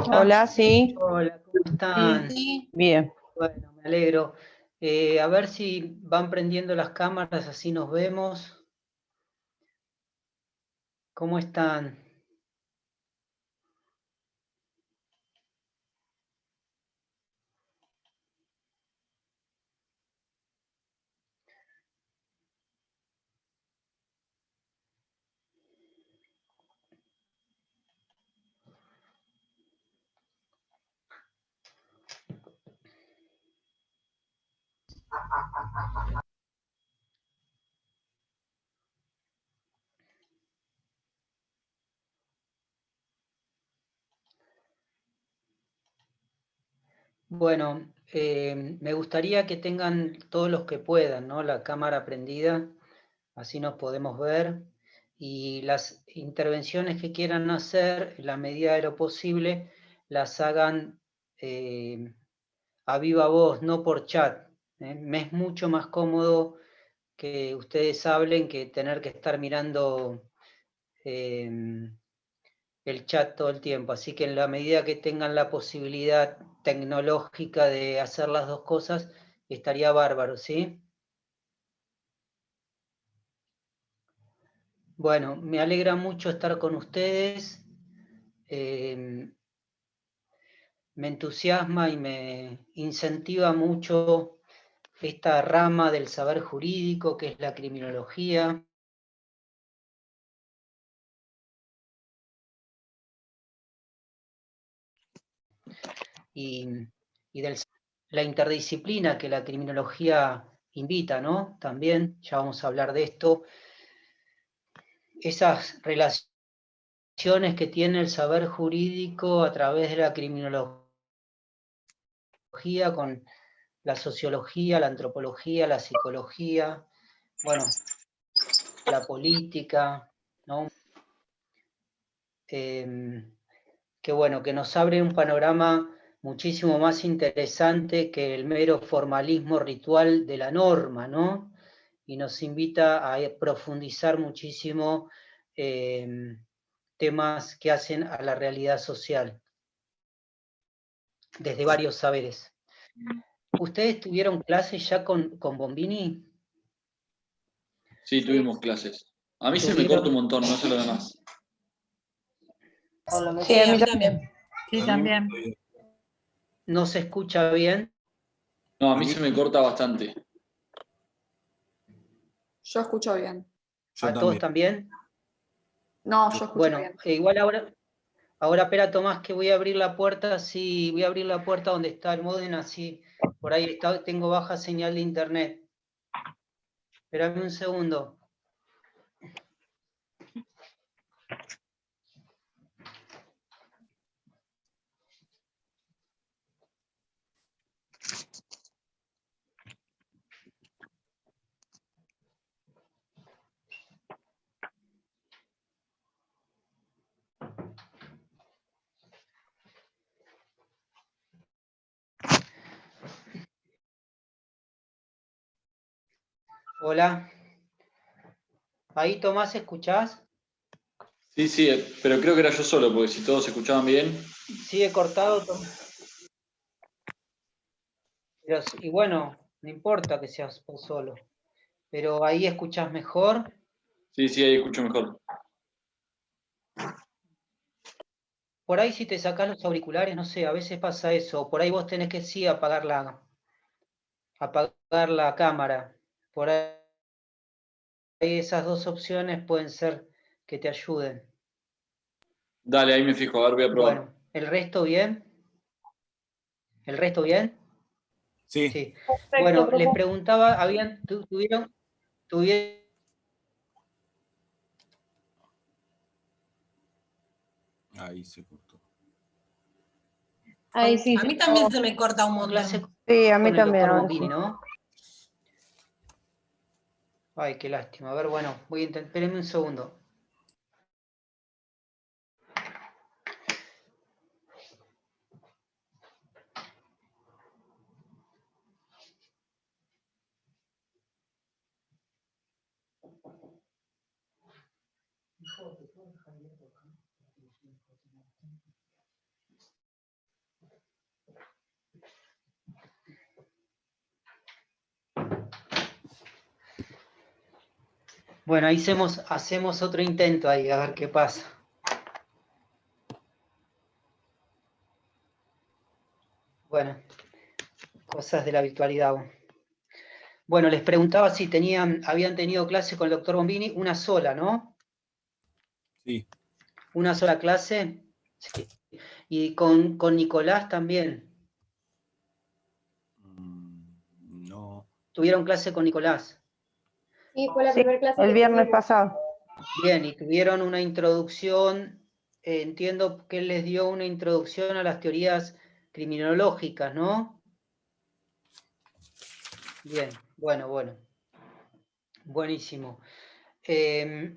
escucha? Hola, sí. Hola, ¿cómo están? Sí. Bien. Bueno, me alegro. A ver si van prendiendo las cámaras, así nos vemos. ¿Cómo están? Bueno, me gustaría que tengan todos los que puedan, ¿no? La cámara prendida, así nos podemos ver. Y las intervenciones que quieran hacer, en la medida de lo posible, las hagan a viva voz, no por chat. Me es mucho más cómodo que ustedes hablen que tener que estar mirando el chat todo el tiempo. Así que en la medida que tengan la posibilidad tecnológica de hacer las dos cosas, estaría bárbaro, ¿sí? Bueno, me alegra mucho estar con ustedes. Me entusiasma y me incentiva mucho esta rama del saber jurídico que es la criminología. Y, la interdisciplina que la criminología invita, ¿no? También, ya vamos a hablar de esto, esas relaciones que tiene el saber jurídico a través de la criminología con la sociología, la antropología, la psicología, bueno, la política, ¿no? Que bueno, que nos abre un panorama muchísimo más interesante que el mero formalismo ritual de la norma, ¿no? Y nos invita a profundizar muchísimo temas que hacen a la realidad social, desde varios saberes. ¿Ustedes tuvieron clases ya con Bombini? Sí, tuvimos clases. A mí se me ¿Tuvieron? corta un montón, no sé lo demás. Sí, a mí también. Sí, también. ¿No se escucha bien? No, a mí se me corta bastante. Yo escucho bien. ¿A todos también? No, yo escucho Bueno, bien. igual ahora espera Tomás que voy a abrir la puerta, sí, voy a abrir la puerta donde está el módem, así por ahí tengo baja señal de internet. Espérame un segundo. Hola. Ahí Tomás, ¿escuchás? Sí, pero creo que era yo solo, porque si todos se escuchaban bien. ¿Sigue cortado, Tomás? Y bueno, no importa que seas vos solo. Pero ahí escuchás mejor. Sí, ahí escucho mejor. Por ahí si te sacás los auriculares, no sé, a veces pasa eso. Por ahí vos tenés que sí apagar la cámara. Por ahí esas dos opciones pueden ser que te ayuden. Dale, ahí me fijo, a ver, voy a probar. Bueno, ¿el resto bien? ¿El resto bien? Sí. Sí. Perfecto, Bueno, profe. les preguntaba, tuvieron Ahí se cortó. Ahí sí. A mí también se me corta un clase montón. Sí, a mí con el también. doctor ahora Bombini, sí. ¿no? Ay, qué lástima. A ver, bueno, voy a intentar. Espérenme un segundo. Bueno, ahí hacemos otro intento ahí, a ver qué pasa. Bueno, cosas de la virtualidad. Bueno, les preguntaba si habían tenido clase con el doctor Bombini, una sola, ¿no? Sí. ¿Una sola clase? Sí. ¿Y con Nicolás también? No. ¿Tuvieron clase con Nicolás? Sí, fue la primera clase el viernes pasado. Bien, y tuvieron una introducción, entiendo que él les dio una introducción a las teorías criminológicas, ¿no? Bien, bueno. Buenísimo.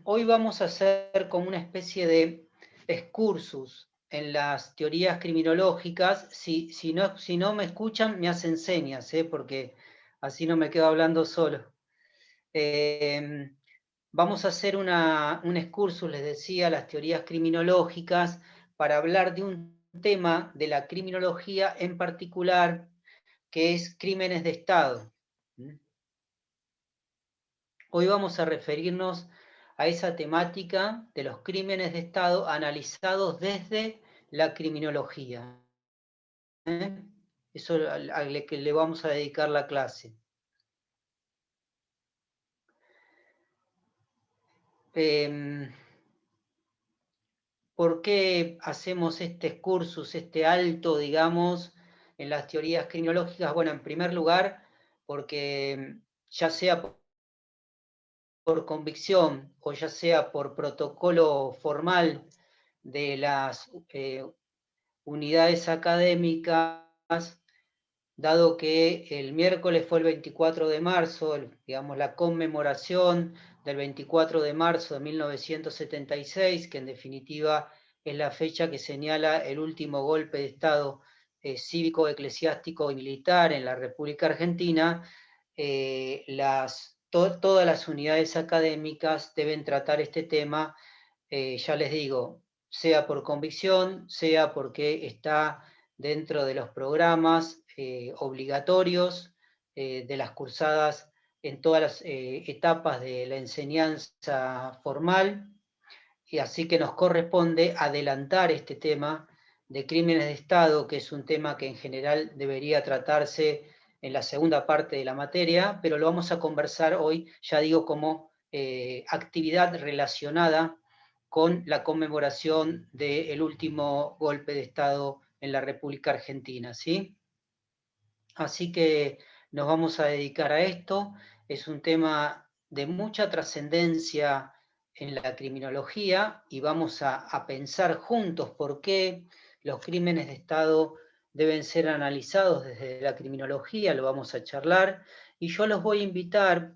Hoy vamos a hacer como una especie de excursus en las teorías criminológicas. Si no me escuchan, me hacen señas, porque así no me quedo hablando solo. Vamos a hacer un excursus, les decía, las teorías criminológicas, para hablar de un tema de la criminología en particular, que es crímenes de Estado. Hoy vamos a referirnos a esa temática de los crímenes de Estado analizados desde la criminología. Eso a lo que le vamos a dedicar la clase. ¿Por qué hacemos este excursus, este alto, digamos, en las teorías criminológicas? Bueno, en primer lugar, porque ya sea por convicción o ya sea por protocolo formal de las unidades académicas, dado que el miércoles fue el 24 de marzo, digamos, la conmemoración del 24 de marzo de 1976, que en definitiva es la fecha que señala el último golpe de Estado cívico, eclesiástico y militar en la República Argentina, todas las unidades académicas deben tratar este tema, ya les digo, sea por convicción, sea porque está dentro de los programas obligatorios de las cursadas en todas las etapas de la enseñanza formal, y así que nos corresponde adelantar este tema de crímenes de Estado, que es un tema que en general debería tratarse en la segunda parte de la materia, pero lo vamos a conversar hoy, ya digo, como actividad relacionada con la conmemoración del último golpe de Estado en la República Argentina, ¿sí? Así que nos vamos a dedicar a esto. Es un tema de mucha trascendencia en la criminología y vamos a pensar juntos por qué los crímenes de Estado deben ser analizados desde la criminología, lo vamos a charlar, y yo los voy a invitar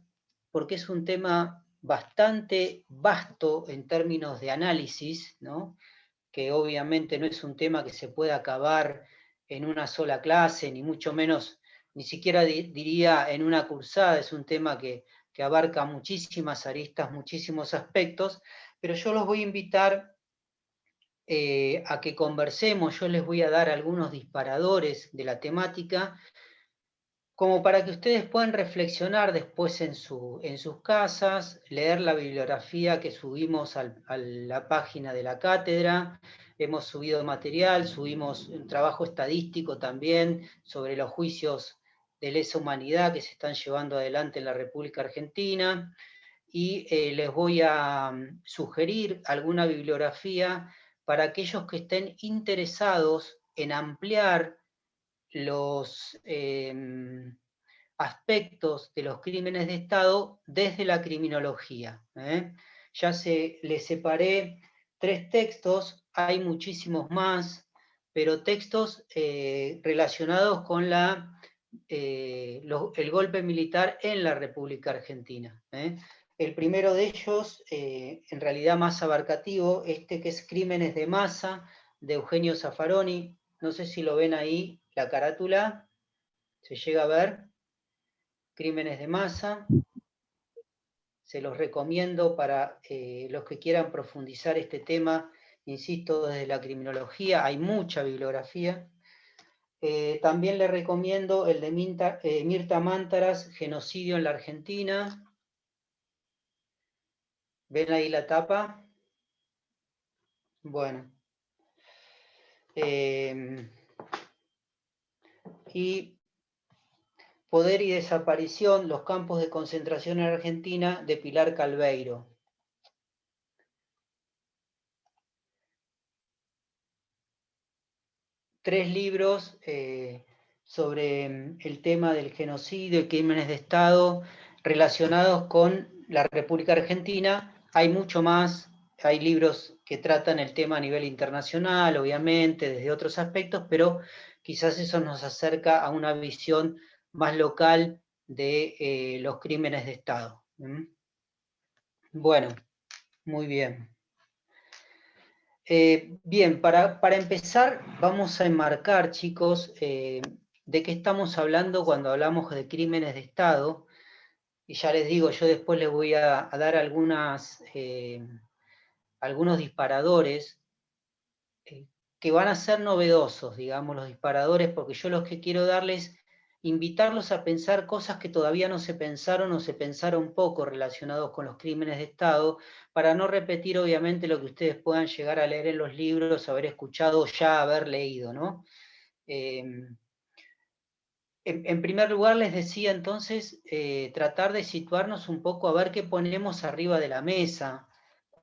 porque es un tema bastante vasto en términos de análisis, ¿no? Que obviamente no es un tema que se pueda acabar en una sola clase, ni mucho menos, ni siquiera diría en una cursada, es un tema que abarca muchísimas aristas, muchísimos aspectos, pero yo los voy a invitar a que conversemos, yo les voy a dar algunos disparadores de la temática, como para que ustedes puedan reflexionar después en sus casas, leer la bibliografía que subimos a la página de la cátedra. Hemos subido material, subimos un trabajo estadístico también sobre los juicios de lesa humanidad que se están llevando adelante en la República Argentina, y les voy a sugerir alguna bibliografía para aquellos que estén interesados en ampliar los aspectos de los crímenes de Estado desde la criminología. Ya les separé 3 textos, hay muchísimos más, pero textos relacionados con el golpe militar en la República Argentina. El primero de ellos, en realidad más abarcativo, que es Crímenes de Masa, de Eugenio Zaffaroni. No sé si lo ven ahí, la carátula, ¿se llega a ver? Crímenes de Masa. Se los recomiendo para los que quieran profundizar este tema, insisto, desde la criminología, hay mucha bibliografía. También le recomiendo el de Mirta Mántaras, Genocidio en la Argentina. ¿Ven ahí la tapa? Bueno. Y Poder y Desaparición, los campos de concentración en Argentina, de Pilar Calveiro. Tres libros sobre el tema del genocidio y crímenes de Estado relacionados con la República Argentina. Hay mucho más, hay libros que tratan el tema a nivel internacional, obviamente, desde otros aspectos, pero quizás eso nos acerca a una visión más local de los crímenes de Estado. Bueno, muy bien. Bien, para empezar vamos a enmarcar, chicos, de qué estamos hablando cuando hablamos de crímenes de Estado. Y ya les digo, yo después les voy a dar algunos disparadores que van a ser novedosos, digamos, los disparadores, porque yo los que quiero darles, invitarlos a pensar cosas que todavía no se pensaron o se pensaron poco relacionados con los crímenes de Estado, para no repetir obviamente lo que ustedes puedan llegar a leer en los libros, haber escuchado o ya haber leído, ¿no? En primer lugar les decía entonces, tratar de situarnos un poco a ver qué ponemos arriba de la mesa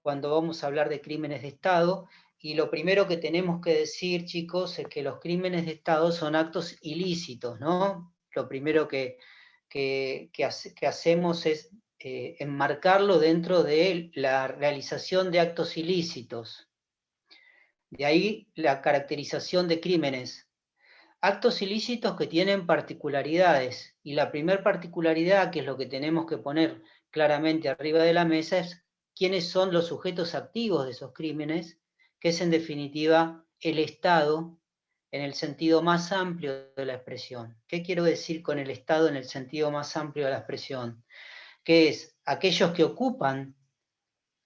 cuando vamos a hablar de crímenes de Estado. Y lo primero que tenemos que decir, chicos, es que los crímenes de Estado son actos ilícitos, ¿no? Lo primero que hacemos es enmarcarlo dentro de la realización de actos ilícitos. De ahí la caracterización de crímenes. Actos ilícitos que tienen particularidades. Y la primera particularidad, que es lo que tenemos que poner claramente arriba de la mesa, es quiénes son los sujetos activos de esos crímenes, que es en definitiva el Estado en el sentido más amplio de la expresión. ¿Qué quiero decir con el Estado en el sentido más amplio de la expresión? Que es aquellos que ocupan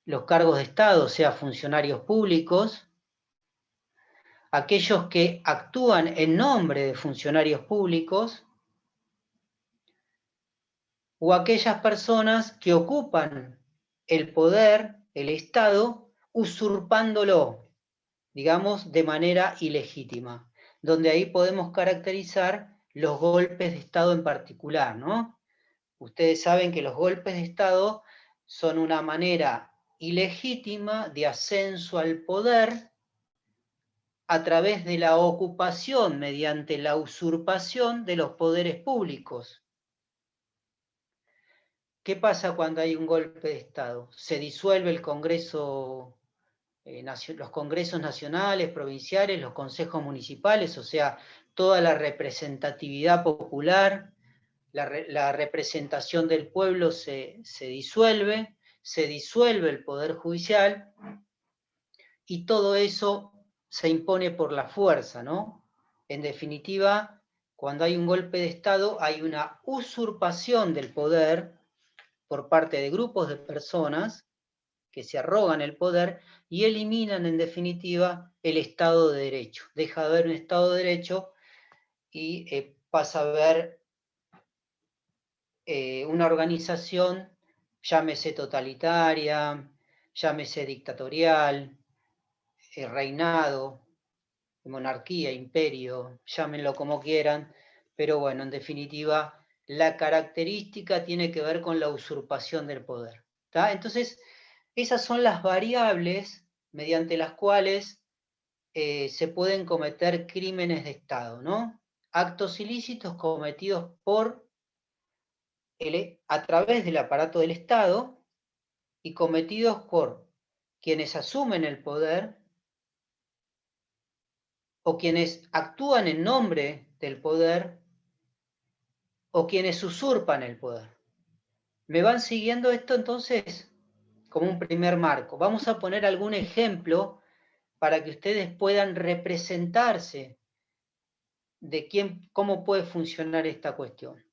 los cargos de Estado, sea funcionarios públicos, aquellos que actúan en nombre de funcionarios públicos, o aquellas personas que ocupan el poder, el Estado, usurpándolo, digamos, de manera ilegítima, donde ahí podemos caracterizar los golpes de Estado en particular, ¿no? Ustedes saben que los golpes de Estado son una manera ilegítima de ascenso al poder a través de la ocupación mediante la usurpación de los poderes públicos. ¿Qué pasa cuando hay un golpe de Estado? Se disuelve el Congreso, los congresos nacionales, provinciales, los consejos municipales, o sea, toda la representatividad popular, la representación del pueblo se disuelve el Poder Judicial, y todo eso se impone por la fuerza, ¿no? En definitiva, cuando hay un golpe de Estado, hay una usurpación del poder por parte de grupos de personas que se arrogan el poder y eliminan en definitiva el Estado de Derecho. Deja de haber un Estado de Derecho y pasa a haber una organización, llámese totalitaria, llámese dictatorial, reinado, monarquía, imperio, llámenlo como quieran, pero bueno, en definitiva, la característica tiene que ver con la usurpación del poder. ¿Tá? Entonces, esas son las variables mediante las cuales se pueden cometer crímenes de Estado, ¿no? Actos ilícitos cometidos a través del aparato del Estado y cometidos por quienes asumen el poder o quienes actúan en nombre del poder o quienes usurpan el poder. ¿Me van siguiendo esto entonces? Como un primer marco. Vamos a poner algún ejemplo para que ustedes puedan representarse de cómo puede funcionar esta cuestión.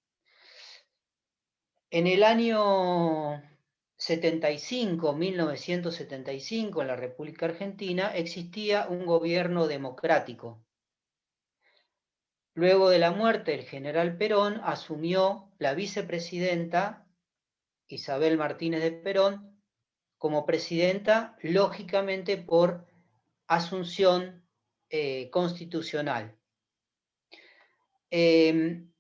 En el año 1975, en la República Argentina, existía un gobierno democrático. Luego de la muerte del general Perón, asumió la vicepresidenta Isabel Martínez de Perón como presidenta, lógicamente por asunción constitucional. En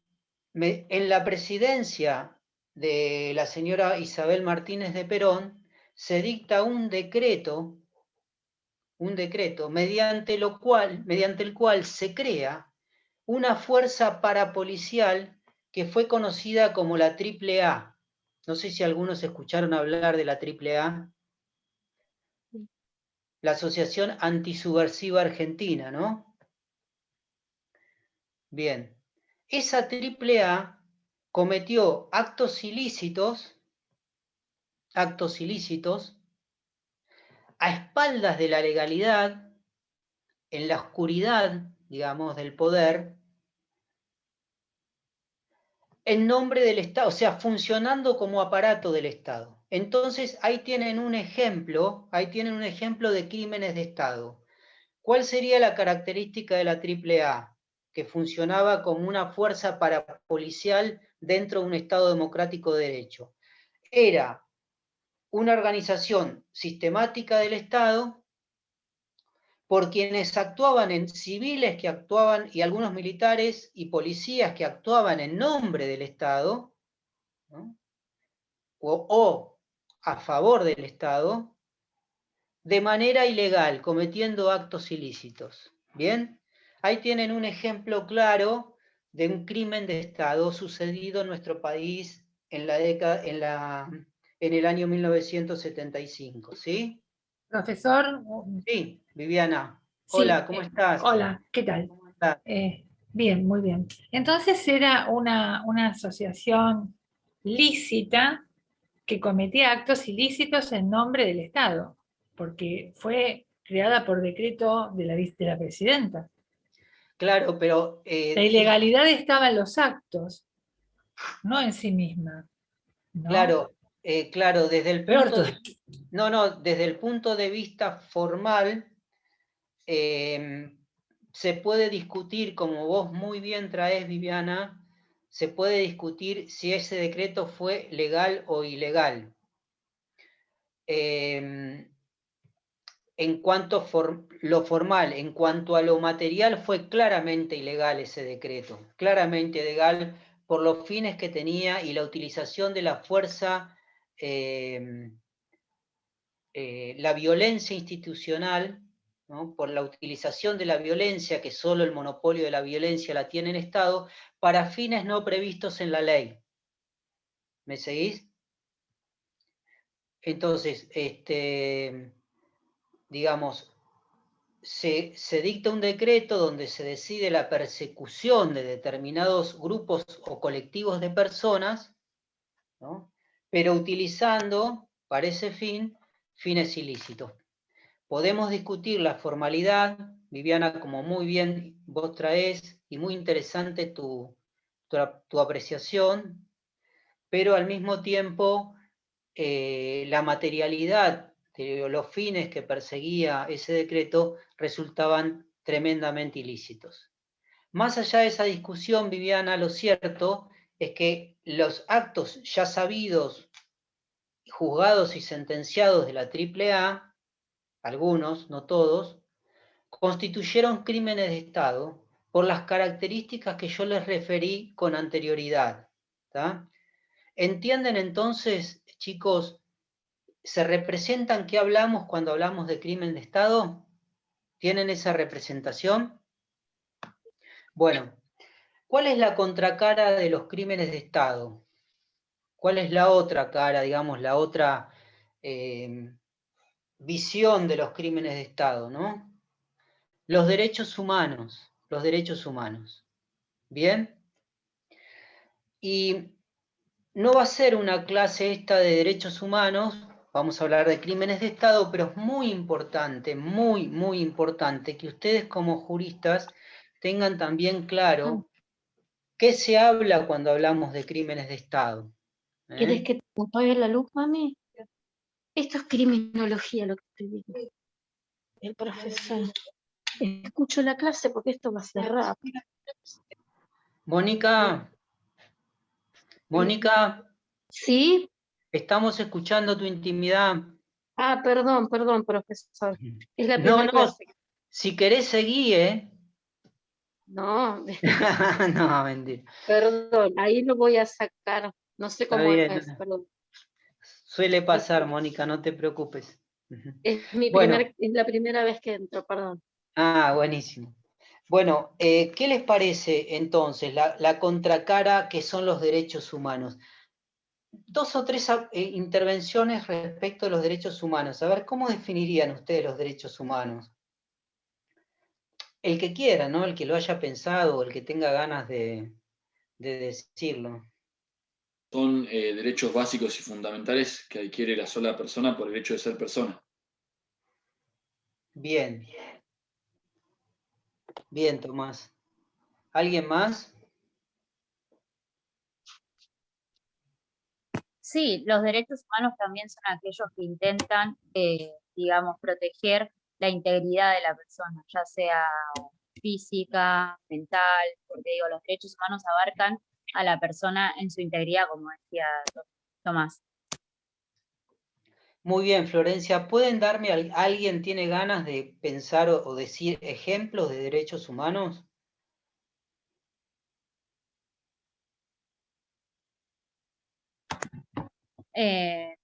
la presidencia de la señora Isabel Martínez de Perón se dicta un decreto mediante el cual se crea una fuerza parapolicial que fue conocida como la AAA. No sé si algunos escucharon hablar de la AAA. La Asociación Antisubversiva Argentina, ¿no? Bien. Esa AAA cometió actos ilícitos a espaldas de la legalidad, en la oscuridad, digamos, del poder, en nombre del Estado, o sea, funcionando como aparato del Estado. Entonces, ahí tienen un ejemplo de crímenes de Estado. ¿Cuál sería la característica de la AAA? Que funcionaba como una fuerza parapolicial dentro de un Estado democrático de derecho. Era una organización sistemática del Estado por quienes actuaban en civiles que actuaban y algunos militares y policías que actuaban en nombre del Estado, ¿no? o a favor del Estado, de manera ilegal, cometiendo actos ilícitos. ¿Bien? Ahí tienen un ejemplo claro de un crimen de Estado sucedido en nuestro país en el año 1975, ¿sí? Profesor, Sí, Viviana. sí, Hola, ¿cómo estás? hola, ¿qué tal? ¿Cómo estás? Bien, muy bien. Entonces era una asociación lícita que cometía actos ilícitos en nombre del Estado, porque fue creada por decreto de la presidenta. Claro, pero... La ilegalidad estaba en los actos, no en sí misma, ¿no? Claro, desde el Peor punto de, desde el punto de vista formal, se puede discutir, como vos muy bien traes, Viviana, se puede discutir si ese decreto fue legal o ilegal. En cuanto a lo formal, en cuanto a lo material, fue claramente ilegal ese decreto, claramente ilegal por los fines que tenía y la utilización de la fuerza, la violencia institucional, ¿no? Por la utilización de la violencia, que solo el monopolio de la violencia la tiene el Estado, para fines no previstos en la ley. ¿Me seguís? Entonces, digamos, se dicta un decreto donde se decide la persecución de determinados grupos o colectivos de personas, ¿no? Pero utilizando, para ese fin, fines ilícitos. Podemos discutir la formalidad, Viviana, como muy bien vos traes, y muy interesante tu apreciación, pero al mismo tiempo la materialidad de los fines que perseguía ese decreto resultaban tremendamente ilícitos. Más allá de esa discusión, Viviana, lo cierto es que los actos ya sabidos, juzgados y sentenciados de la AAA, algunos, no todos, constituyeron crímenes de Estado por las características que yo les referí con anterioridad. ¿Tá? ¿Entienden entonces, chicos, se representan qué hablamos cuando hablamos de crimen de Estado? ¿Tienen esa representación? Bueno, ¿cuál es la contracara de los crímenes de Estado? ¿Cuál es la otra cara, digamos, la otra visión de los crímenes de Estado, ¿no? Los derechos humanos, los derechos humanos. ¿Bien? Y no va a ser una clase esta de derechos humanos, vamos a hablar de crímenes de Estado, pero es muy importante, muy, muy importante que ustedes como juristas tengan también claro qué se habla cuando hablamos de crímenes de Estado. ¿Quieres que te apague la luz, mami? Esto es criminología lo que estoy viendo. El profesor. Escucho la clase porque esto va a ser rápido. Mónica, Mónica, ¿Sí? estamos escuchando tu intimidad. Ah, perdón, profesor. Es la No, primera no, clase. si querés seguí, ¿eh? No, No, mentira. perdón, ahí lo voy a sacar. No sé Está cómo bien. es, perdón. Suele pasar, Mónica, no te preocupes. Bueno, Es la primera vez que entro, perdón. buenísimo. Bueno, ¿qué les parece entonces la contracara que son los derechos humanos? 2 o 3 intervenciones respecto a los derechos humanos. A ver, ¿cómo definirían ustedes los derechos humanos? El que quiera, ¿no? El que lo haya pensado, o el que tenga ganas de decirlo. Son derechos básicos y fundamentales que adquiere la sola persona por el hecho de ser persona. Bien. Bien, Tomás. ¿Alguien más? Sí, los derechos humanos también son aquellos que intentan, digamos, proteger la integridad de la persona, ya sea física, mental, porque digo, los derechos humanos abarcan a la persona en su integridad, como decía Tomás. Muy bien, Florencia. ¿Pueden darme, alguien tiene ganas de pensar o decir ejemplos de derechos humanos? Eh,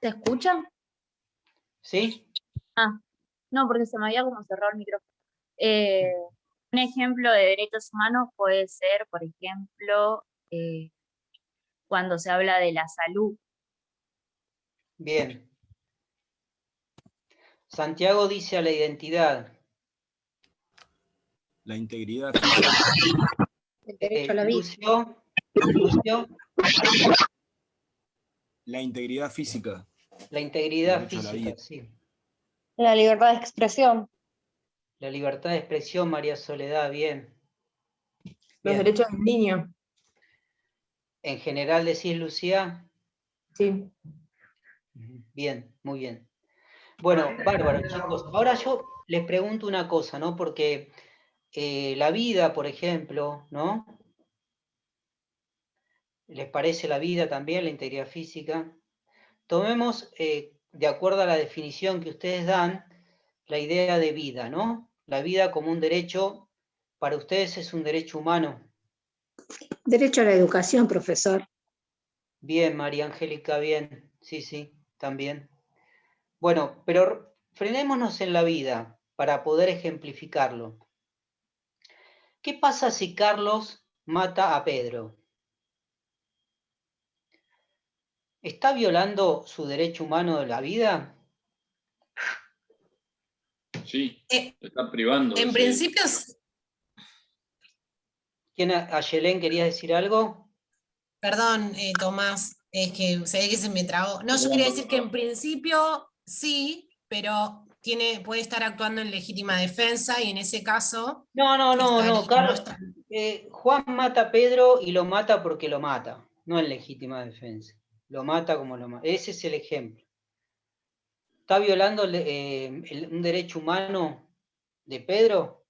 ¿Se escucha? ¿Sí? Ah, no, porque se me había como cerrado el micrófono. Un ejemplo de derechos humanos puede ser, por ejemplo, cuando se habla de la salud. Bien. Santiago dice a la identidad. La integridad física. El derecho a la vida. Lucio, La integridad física. la integridad Derecho a la física, vida. sí. La libertad de expresión. La libertad de expresión, María Soledad, bien. Los Bien. derechos del niño. En general decís, Lucía. Sí. Bien, muy bien. Bueno, bárbaro, chicos. Ahora yo les pregunto una cosa, ¿no? Porque la vida, por ejemplo, ¿no? ¿Les parece la vida también, la integridad física? Tomemos, de acuerdo a la definición que ustedes dan, la idea de vida, ¿no? La vida como un derecho, para ustedes es un derecho humano. Derecho a la educación, profesor. Bien, María Angélica, bien. Sí, sí, también. Bueno, pero frenémonos en la vida para poder ejemplificarlo. ¿Qué pasa si Carlos mata a Pedro? ¿Está violando su derecho humano de la vida? Sí, lo está privando. En ese- principio, ¿Quién, Ayelén, querías decir algo? perdón, Tomás, es que se ve que se me trabó. No, yo Perdón, quería perdón, decir que en perdón. principio sí, pero puede estar actuando en legítima defensa y en ese caso No, no Carlos, está. Juan mata a Pedro y lo mata porque lo mata, no en legítima defensa. Lo mata como lo mata. Ese es el ejemplo. ¿Está violando un derecho humano de Pedro?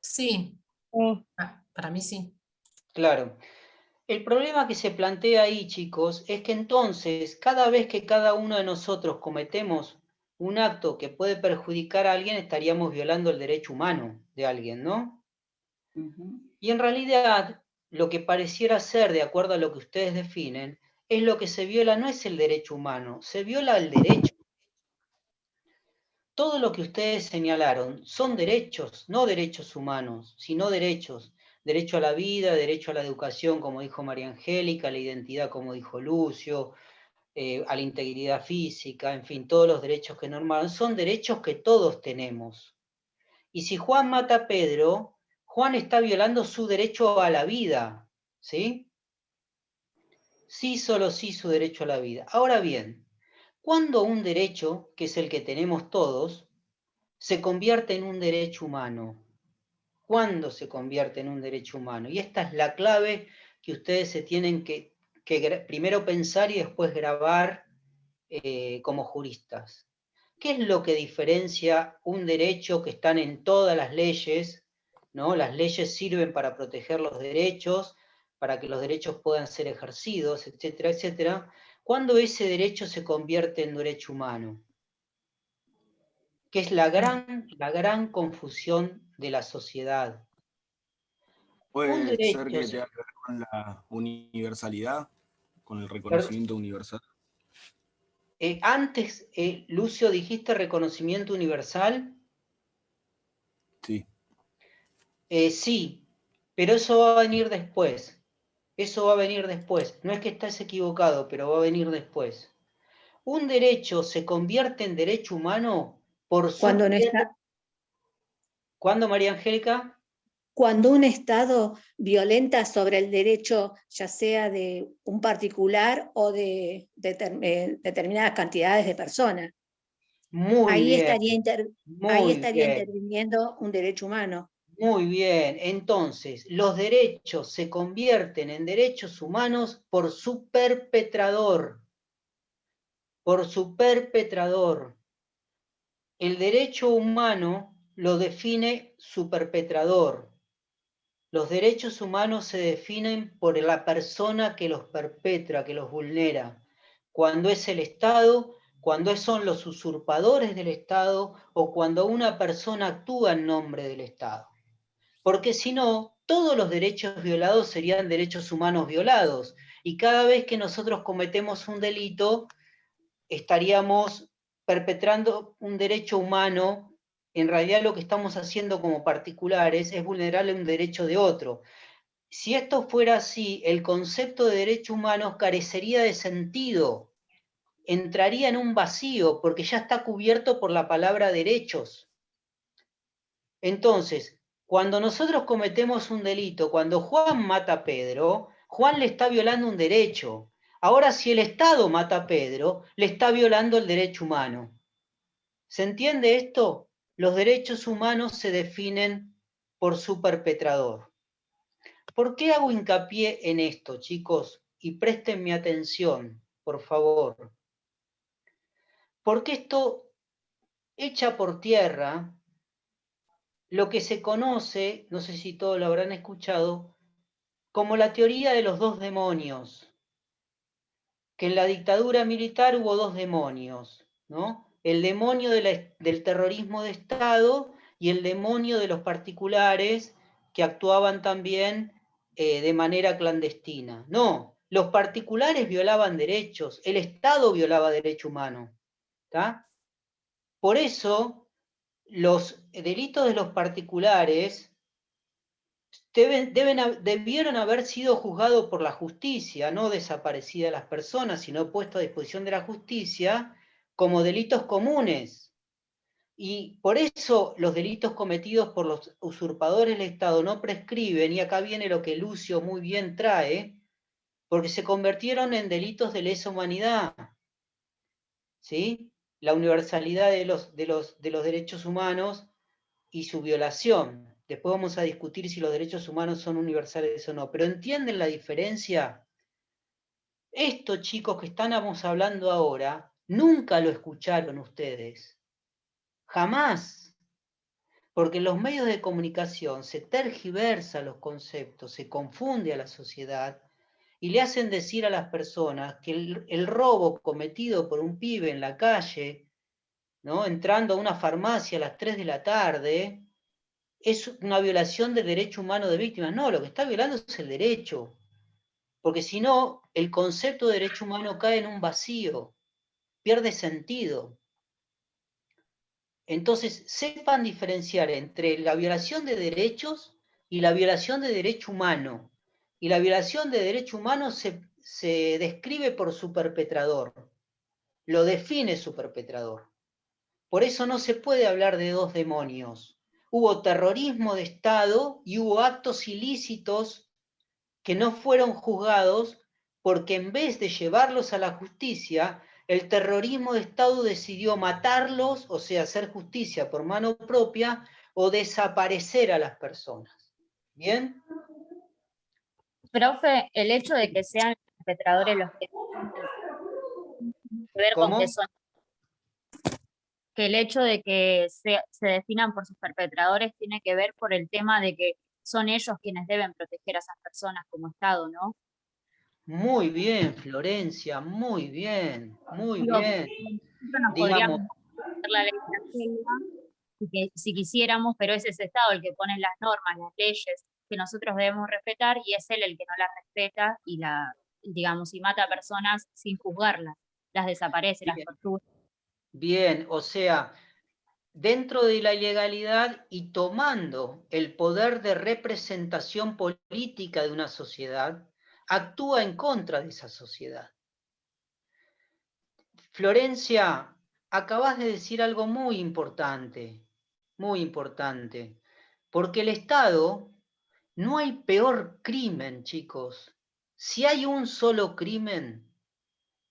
Sí, para mí sí. Claro. El problema que se plantea ahí, chicos, es que entonces, cada vez que cada uno de nosotros cometemos un acto que puede perjudicar a alguien, estaríamos violando el derecho humano de alguien, ¿no? Y en realidad, lo que pareciera ser, de acuerdo a lo que ustedes definen, es lo que se viola, no es el derecho humano, se viola el derecho. Todo lo que ustedes señalaron son derechos, no derechos humanos, sino derechos. Derecho a la vida, derecho a la educación, como dijo María Angélica, a la identidad, como dijo Lucio, a la integridad física, en fin, todos los derechos que normaron, son derechos que todos tenemos. Y si Juan mata a Pedro, Juan está violando su derecho a la vida, ¿sí? Sí, solo sí su derecho a la vida. Ahora bien, ¿cuándo un derecho, que es el que tenemos todos, se convierte en un derecho humano? ¿Cuándo se convierte en un derecho humano? Y esta es la clave que ustedes se tienen que primero pensar y después grabar como juristas. ¿Qué es lo que diferencia un derecho que están en todas las leyes, ¿no? Las leyes sirven para proteger los derechos, para que los derechos puedan ser ejercidos, etcétera, etcétera, cuando ese derecho se convierte en derecho humano, que es la gran confusión de la sociedad. Un Puede ser derecho, que tenga que ver con la universalidad, con el reconocimiento universal. Antes, Lucio, dijiste reconocimiento universal. Sí. Sí, pero eso va a venir después. Eso va a venir después. No es que estás equivocado, pero va a venir después. Un derecho se convierte en derecho humano por su... Cuando no está, ¿Cuándo, María Angélica? cuando un Estado violenta sobre el derecho, ya sea de un particular o de determinadas cantidades de personas. Muy Ahí bien, ahí muy estaría bien, interviniendo un derecho humano. muy bien. Entonces, los derechos se convierten en derechos humanos por su perpetrador. Por su perpetrador. El derecho humano lo define su perpetrador. Los derechos humanos se definen por la persona que los perpetra, que los vulnera. Cuando es el Estado, cuando son los usurpadores del Estado o cuando una persona actúa en nombre del Estado. Porque si no, todos los derechos violados serían derechos humanos violados. Y cada vez que nosotros cometemos un delito, estaríamos perpetrando un derecho humano. En realidad lo que estamos haciendo como particulares es vulnerarle un derecho de otro. Si esto fuera así, el concepto de derechos humanos carecería de sentido, entraría en un vacío, porque ya está cubierto por la palabra derechos. Entonces, cuando nosotros cometemos un delito, cuando Juan mata a Pedro, Juan le está violando un derecho. Ahora, si el Estado mata a Pedro, le está violando el derecho humano. ¿Se entiende esto? Los derechos humanos se definen por su perpetrador. ¿Por qué hago hincapié en esto, chicos? Y préstenme atención, por favor. Porque esto echa por tierra lo que se conoce, no sé si todos lo habrán escuchado, como la teoría de los dos demonios. Que en la dictadura militar hubo dos demonios, ¿no? El demonio del terrorismo de Estado y el demonio de los particulares que actuaban también de manera clandestina. No, los particulares violaban derechos, el Estado violaba derecho humano. ¿Tá? Por eso, los delitos de los particulares debieron haber sido juzgados por la justicia, no desaparecidas las personas, sino puestos a disposición de la justicia como delitos comunes. Y por eso los delitos cometidos por los usurpadores del Estado no prescriben, y acá viene lo que Lucio muy bien trae, porque se convirtieron en delitos de lesa humanidad. ¿Sí? La universalidad de los derechos humanos y su violación. Después vamos a discutir si los derechos humanos son universales o no. Pero ¿entienden la diferencia? Esto, chicos, que estamos hablando ahora, nunca lo escucharon ustedes. Jamás. Porque en los medios de comunicación se tergiversan los conceptos, se confunde a la sociedad y le hacen decir a las personas que el robo cometido por un pibe en la calle, ¿no? Entrando a una farmacia a las 3 de la tarde, es una violación del derecho humano de víctimas. No, lo que está violando es el derecho. Porque si no, el concepto de derecho humano cae en un vacío, pierde sentido. Entonces, sepan diferenciar entre la violación de derechos y la violación de derecho humano. Y la violación de derecho humano se describe por su perpetrador, lo define su perpetrador. Por eso no se puede hablar de dos demonios. Hubo terrorismo de Estado y hubo actos ilícitos que no fueron juzgados porque en vez de llevarlos a la justicia, el terrorismo de Estado decidió matarlos, o sea, hacer justicia por mano propia o desaparecer a las personas. ¿Bien? Profe, el hecho de que sean los perpetradores los que ver con ¿Cómo? que son que el hecho de que se definan por sus perpetradores tiene que ver por el tema de que son ellos quienes deben proteger a esas personas como Estado, ¿no? Muy bien, Florencia, muy bien, muy Digo, bien. nosotros nos Digamos, podríamos hacer la ley de la selva, si quisiéramos, pero es ese Estado el que pone las normas, las leyes que nosotros debemos respetar, y es él el que no las respeta y digamos, y mata a personas sin juzgarlas, las desaparece, las bien, tortura. bien, o sea, dentro de la ilegalidad y tomando el poder de representación política de una sociedad, actúa en contra de esa sociedad. Florencia, acabas de decir algo muy importante, porque el Estado, no hay peor crimen, chicos. Si hay un solo crimen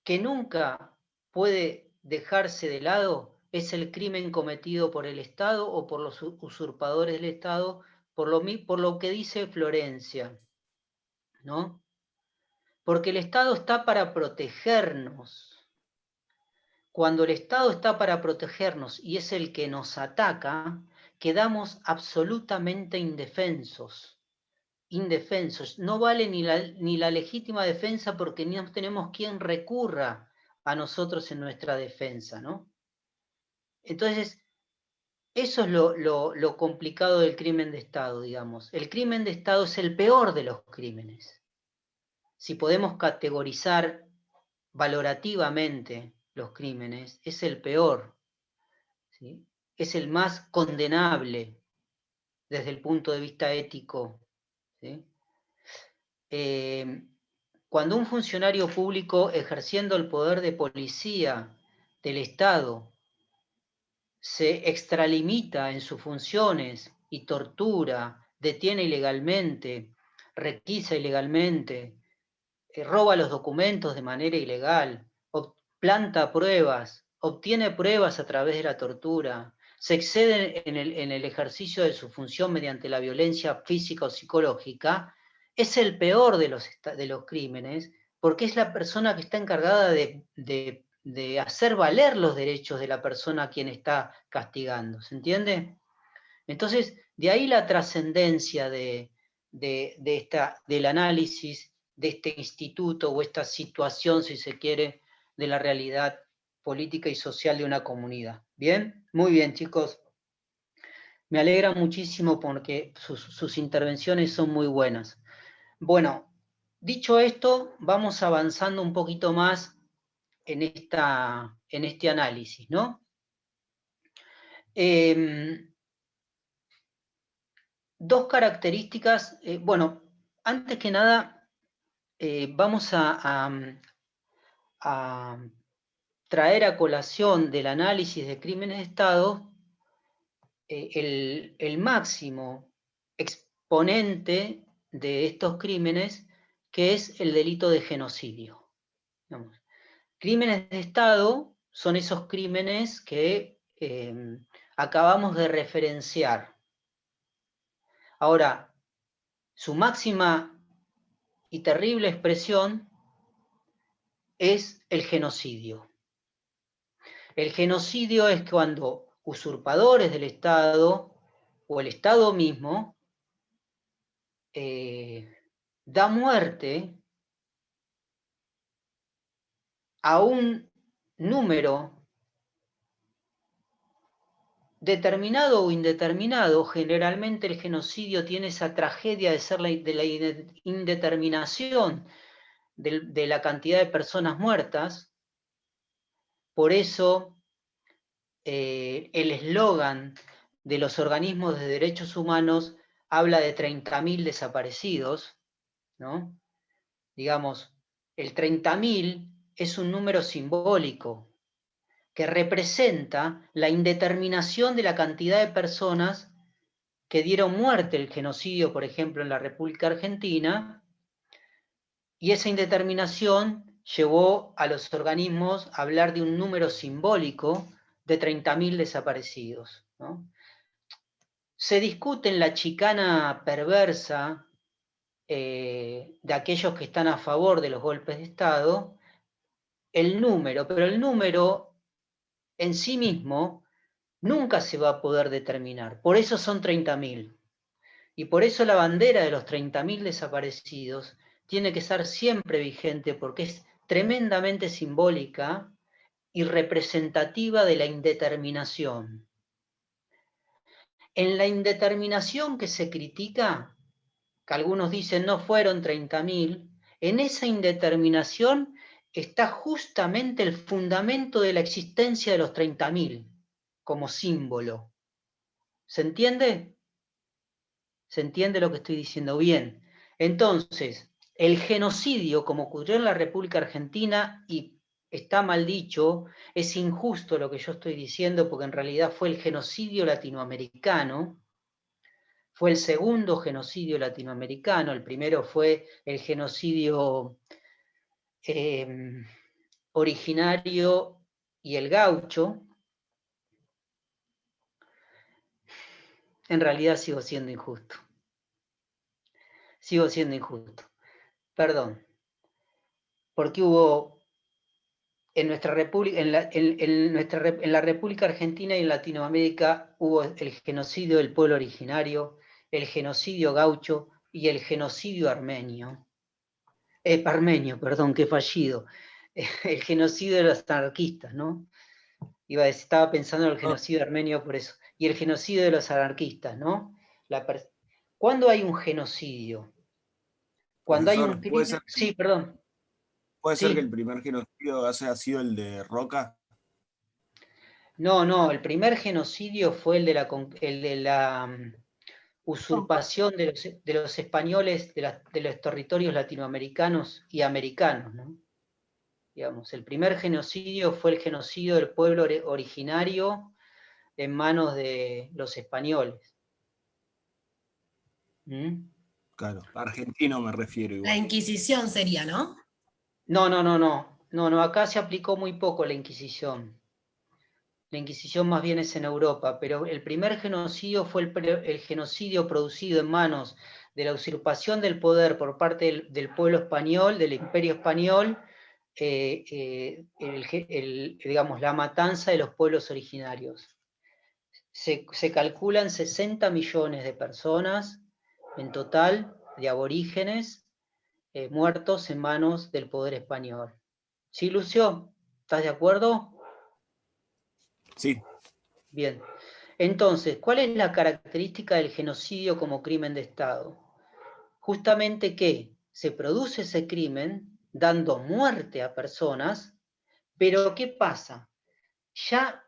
que nunca puede dejarse de lado, es el crimen cometido por el Estado o por los usurpadores del Estado, por lo que dice Florencia, ¿no? Porque el Estado está para protegernos. Cuando el Estado está para protegernos y es el que nos ataca, quedamos absolutamente indefensos. Indefensos. No vale ni la legítima defensa porque no tenemos quien recurra a nosotros en nuestra defensa, ¿no? Entonces, eso es lo complicado del crimen de Estado, digamos. El crimen de Estado es el peor de los crímenes. Si podemos categorizar valorativamente los crímenes, es el peor, ¿sí? Es el más condenable desde el punto de vista ético, ¿sí? Cuando un funcionario público ejerciendo el poder de policía del Estado se extralimita en sus funciones y tortura, detiene ilegalmente, requisa ilegalmente, roba los documentos de manera ilegal, planta pruebas, obtiene pruebas a través de la tortura, se excede en el ejercicio de su función mediante la violencia física o psicológica, es el peor de los crímenes, porque es la persona que está encargada de hacer valer los derechos de la persona a quien está castigando, ¿se entiende? Entonces, de ahí la trascendencia del análisis de este instituto o esta situación, si se quiere, de la realidad política y social de una comunidad. ¿Bien? Muy bien, chicos. Me alegra muchísimo porque sus intervenciones son muy buenas. Bueno, dicho esto, vamos avanzando un poquito más en este análisis, ¿no? Dos características, bueno, antes que nada, vamos a traer a colación del análisis de crímenes de Estado el máximo exponente de estos crímenes, que es el delito de genocidio. Digamos. Crímenes de Estado son esos crímenes que acabamos de referenciar. Ahora, su máxima y terrible expresión es el genocidio. El genocidio es cuando usurpadores del Estado o el Estado mismo da muerte a un número determinado o indeterminado. Generalmente el genocidio tiene esa tragedia de ser de la indeterminación de la cantidad de personas muertas. Por eso el eslogan de los organismos de derechos humanos habla de 30.000 desaparecidos, ¿no? Digamos, el 30.000 es un número simbólico que representa la indeterminación de la cantidad de personas que dieron muerte al genocidio, por ejemplo, en la República Argentina, y esa indeterminación llevó a los organismos a hablar de un número simbólico de 30.000 desaparecidos, ¿no? Se discute en la chicana perversa de aquellos que están a favor de los golpes de Estado el número, pero el número en sí mismo nunca se va a poder determinar. Por eso son 30.000. Y por eso la bandera de los 30.000 desaparecidos tiene que estar siempre vigente, porque es tremendamente simbólica y representativa de la indeterminación. En la indeterminación que se critica, que algunos dicen no fueron 30.000, en esa indeterminación está justamente el fundamento de la existencia de los 30.000 como símbolo. ¿Se entiende? ¿Se entiende lo que estoy diciendo? Bien. Entonces, el genocidio, como ocurrió en la República Argentina, y está mal dicho, es injusto lo que yo estoy diciendo, porque en realidad fue el genocidio latinoamericano, fue el segundo genocidio latinoamericano, el primero fue el genocidio originario y el gaucho. En realidad sigo siendo injusto. Sigo siendo injusto. Perdón. Porque hubo en nuestra República, en la República Argentina y en Latinoamérica hubo el genocidio del pueblo originario, el genocidio gaucho y el genocidio armenio. Perdón, qué fallido. El genocidio de los anarquistas, ¿no? Estaba pensando en el genocidio armenio por eso. Y el genocidio de los anarquistas, ¿no? ¿Cuándo hay un genocidio? Cuando hay un crimen... Sí, perdón. ¿Puede ser que el primer genocidio haya sido el de Roca? No, el primer genocidio fue el de la usurpación de los españoles de los territorios latinoamericanos y americanos, ¿no? Digamos, el primer genocidio fue el genocidio del pueblo originario en manos de los españoles. ¿Mm? Claro, argentino me refiero igual. La Inquisición sería, ¿no? No, acá se aplicó muy poco la Inquisición. La Inquisición más bien es en Europa, pero el primer genocidio fue el genocidio producido en manos de la usurpación del poder por parte del pueblo español, del Imperio Español, digamos, la matanza de los pueblos originarios. Se calculan 60 millones de personas en total, de aborígenes, muertos en manos del poder español. ¿Sí, Lucio? ¿Estás de acuerdo? Sí. Bien. Entonces, ¿cuál es la característica del genocidio como crimen de Estado? Justamente que se produce ese crimen dando muerte a personas, pero ¿qué pasa? Ya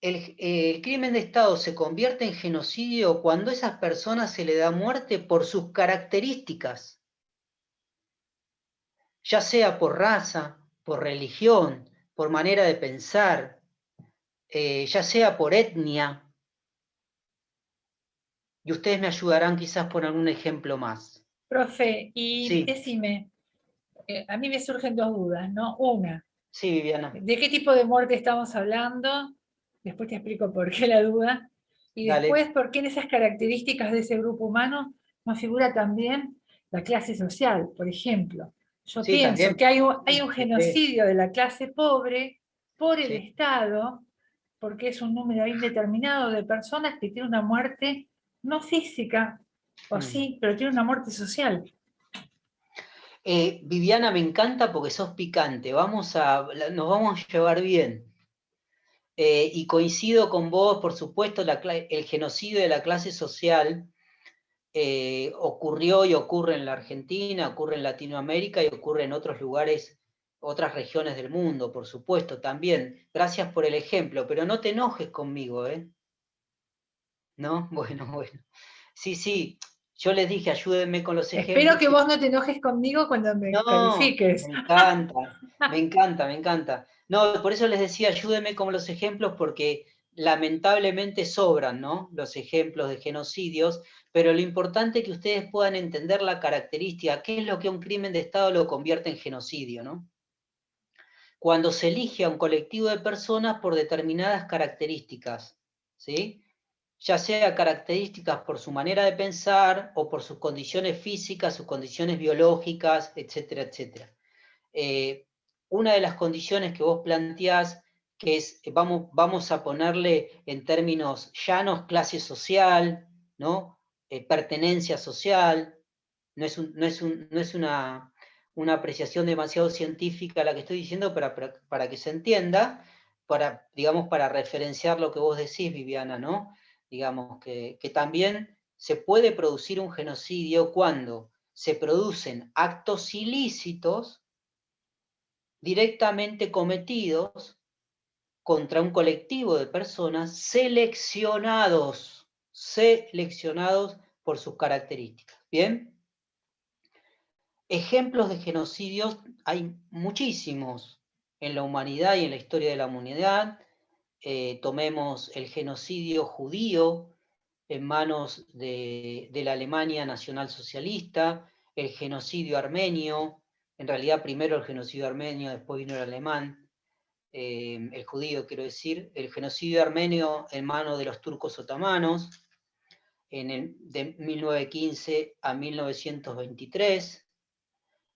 el crimen de Estado se convierte en genocidio cuando a esas personas se le da muerte por sus características, ya sea por raza, por religión, por manera de pensar, ya sea por etnia. Y ustedes me ayudarán quizás por algún ejemplo más. Profe, y Sí. decime, a mí me surgen dos dudas, ¿no? Una, Sí, Viviana. ¿de qué tipo de muerte estamos hablando? Después te explico por qué la duda. Y Dale. después, ¿por qué en esas características de ese grupo humano no figura también la clase social? Por ejemplo, yo Sí, pienso también. que hay un genocidio de la clase pobre por el Sí. Estado, porque es un número indeterminado de personas que tienen una muerte no física, o sí, pero tiene una muerte social. Viviana, me encanta porque sos picante. Nos vamos a llevar bien. Y coincido con vos, por supuesto, el genocidio de la clase social ocurrió y ocurre en la Argentina, ocurre en Latinoamérica y ocurre en otros lugares, otras regiones del mundo, por supuesto, también. Gracias por el ejemplo, pero no te enojes conmigo, ¿eh? ¿No? Bueno. Sí, yo les dije, ayúdenme con los ejemplos. Espero que vos no te enojes conmigo cuando me califiques. Me encanta. No, por eso les decía, ayúdenme con los ejemplos, porque lamentablemente sobran, ¿no? Los ejemplos de genocidios, pero lo importante es que ustedes puedan entender la característica, qué es lo que un crimen de Estado lo convierte en genocidio, ¿no? Cuando se elige a un colectivo de personas por determinadas características, ¿sí? Ya sea características por su manera de pensar o por sus condiciones físicas, sus condiciones biológicas, etcétera, etcétera. Una de las condiciones que vos planteás, que es, vamos a ponerle en términos llanos, clase social, ¿no? Pertenencia social. No es una apreciación demasiado científica la que estoy diciendo para que se entienda, digamos, para referenciar lo que vos decís, Viviana, ¿no? Digamos que también se puede producir un genocidio cuando se producen actos ilícitos directamente cometidos contra un colectivo de personas seleccionados por sus características. ¿Bien? Ejemplos de genocidios hay muchísimos en la humanidad y en la historia de la humanidad. Tomemos el genocidio judío en manos de la Alemania nacionalsocialista, el genocidio armenio, en realidad primero el genocidio armenio, después vino el alemán, el judío quiero decir, el genocidio armenio en manos de los turcos otomanos, de 1915 a 1923,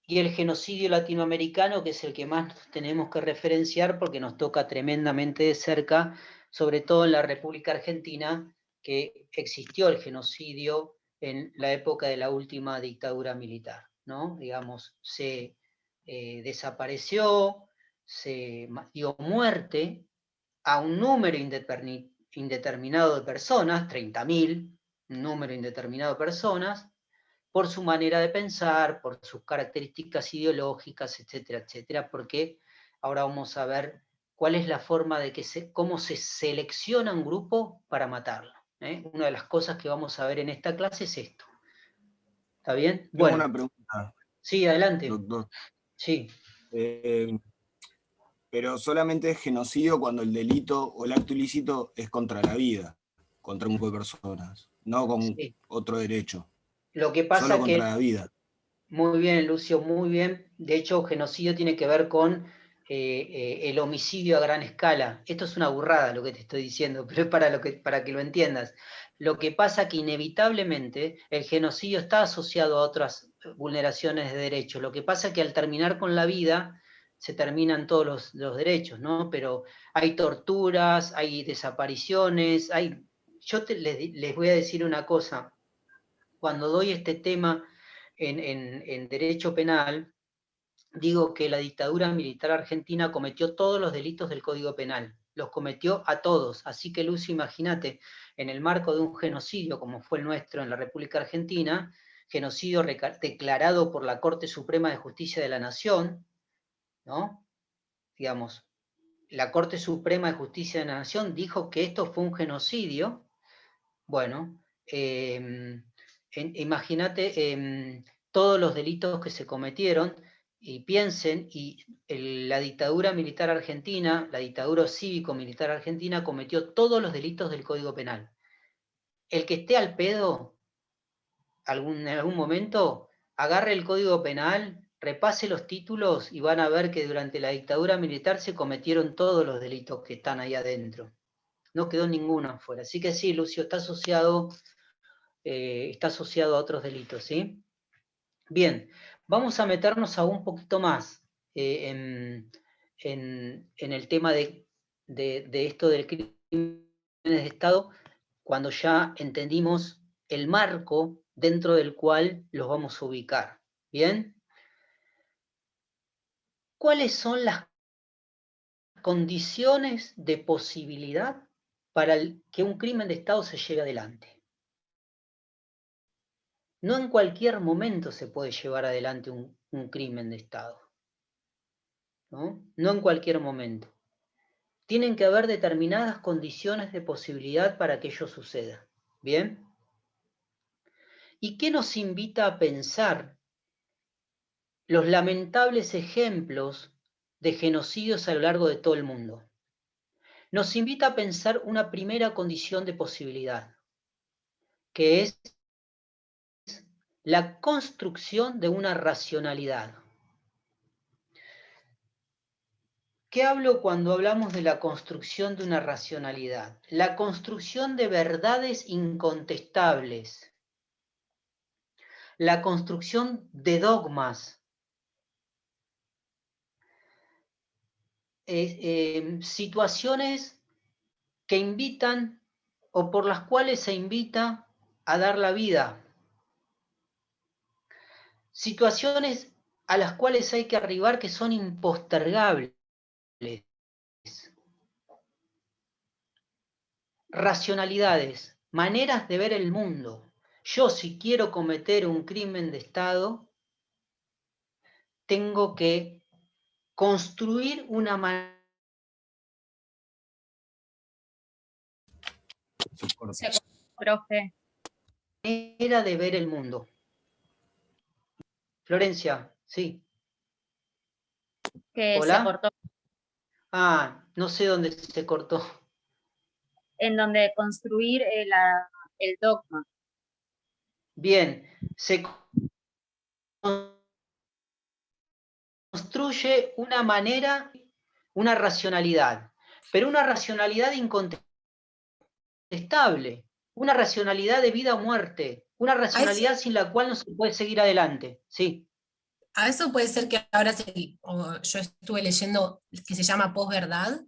y el genocidio latinoamericano, que es el que más tenemos que referenciar porque nos toca tremendamente de cerca, sobre todo en la República Argentina, que existió el genocidio en la época de la última dictadura militar, ¿no? Digamos, se desapareció, se dio muerte a un número indeterminado de personas, 30.000, un número indeterminado de personas, por su manera de pensar, por sus características ideológicas, etcétera, etcétera, porque ahora vamos a ver cuál es la forma de cómo se selecciona un grupo para matarlo. Una de las cosas que vamos a ver en esta clase es esto. ¿Está bien? Tengo Bueno. una pregunta. Sí, adelante. Doctor. Sí. Pero solamente es genocidio cuando el delito o el acto ilícito es contra la vida, contra un grupo de personas, no con otro derecho. Lo que pasa solo contra la vida. Muy bien, Lucio, muy bien. De hecho, genocidio tiene que ver con el homicidio a gran escala. Esto es una burrada lo que te estoy diciendo, pero es para que lo entiendas. Lo que pasa que inevitablemente el genocidio está asociado a otras vulneraciones de derechos. Lo que pasa es que al terminar con la vida se terminan todos los derechos, ¿no? Pero hay torturas, hay desapariciones, les voy a decir una cosa. Cuando doy este tema en derecho penal, digo que la dictadura militar argentina cometió todos los delitos del Código Penal, los cometió a todos. Así que, Lucio, imagínate, en el marco de un genocidio como fue el nuestro en la República Argentina, genocidio declarado por la Corte Suprema de Justicia de la Nación, ¿no? Digamos, la Corte Suprema de Justicia de la Nación dijo que esto fue un genocidio. Bueno, imagínate todos los delitos que se cometieron, y piensen, la dictadura militar argentina, la dictadura cívico-militar argentina cometió todos los delitos del Código Penal. El que esté al pedo, en algún momento, agarre el Código Penal, repase los títulos y van a ver que durante la dictadura militar se cometieron todos los delitos que están ahí adentro. No quedó ninguno afuera. Así que sí, Lucio, está asociado a otros delitos, ¿sí? Bien, vamos a meternos aún un poquito más en el tema de esto del crimen de Estado, cuando ya entendimos el marco dentro del cual los vamos a ubicar. ¿Bien? ¿Cuáles son las condiciones de posibilidad para que un crimen de Estado se lleve adelante? No en cualquier momento se puede llevar adelante un crimen de Estado, ¿no? No en cualquier momento. Tienen que haber determinadas condiciones de posibilidad para que ello suceda. ¿Bien? ¿Y qué nos invita a pensar los lamentables ejemplos de genocidios a lo largo de todo el mundo? Nos invita a pensar una primera condición de posibilidad, que es la construcción de una racionalidad. ¿Qué hablo cuando hablamos de la construcción de una racionalidad? La construcción de verdades incontestables, la construcción de dogmas. situaciones que invitan o por las cuales se invita a dar la vida. Situaciones a las cuales hay que arribar que son impostergables. Racionalidades, maneras de ver el mundo. Yo, si quiero cometer un crimen de Estado, tengo que construir una manera Profe. de ver el mundo. Florencia, sí. Que ¿Hola? se cortó. Ah, no sé dónde se cortó. En donde construir el dogma. Bien, se construye una manera, una racionalidad, pero una racionalidad incontestable, una racionalidad de vida o muerte, una racionalidad sin la cual no se puede seguir adelante. Sí. A eso puede ser que ahora yo estuve leyendo que se llama posverdad.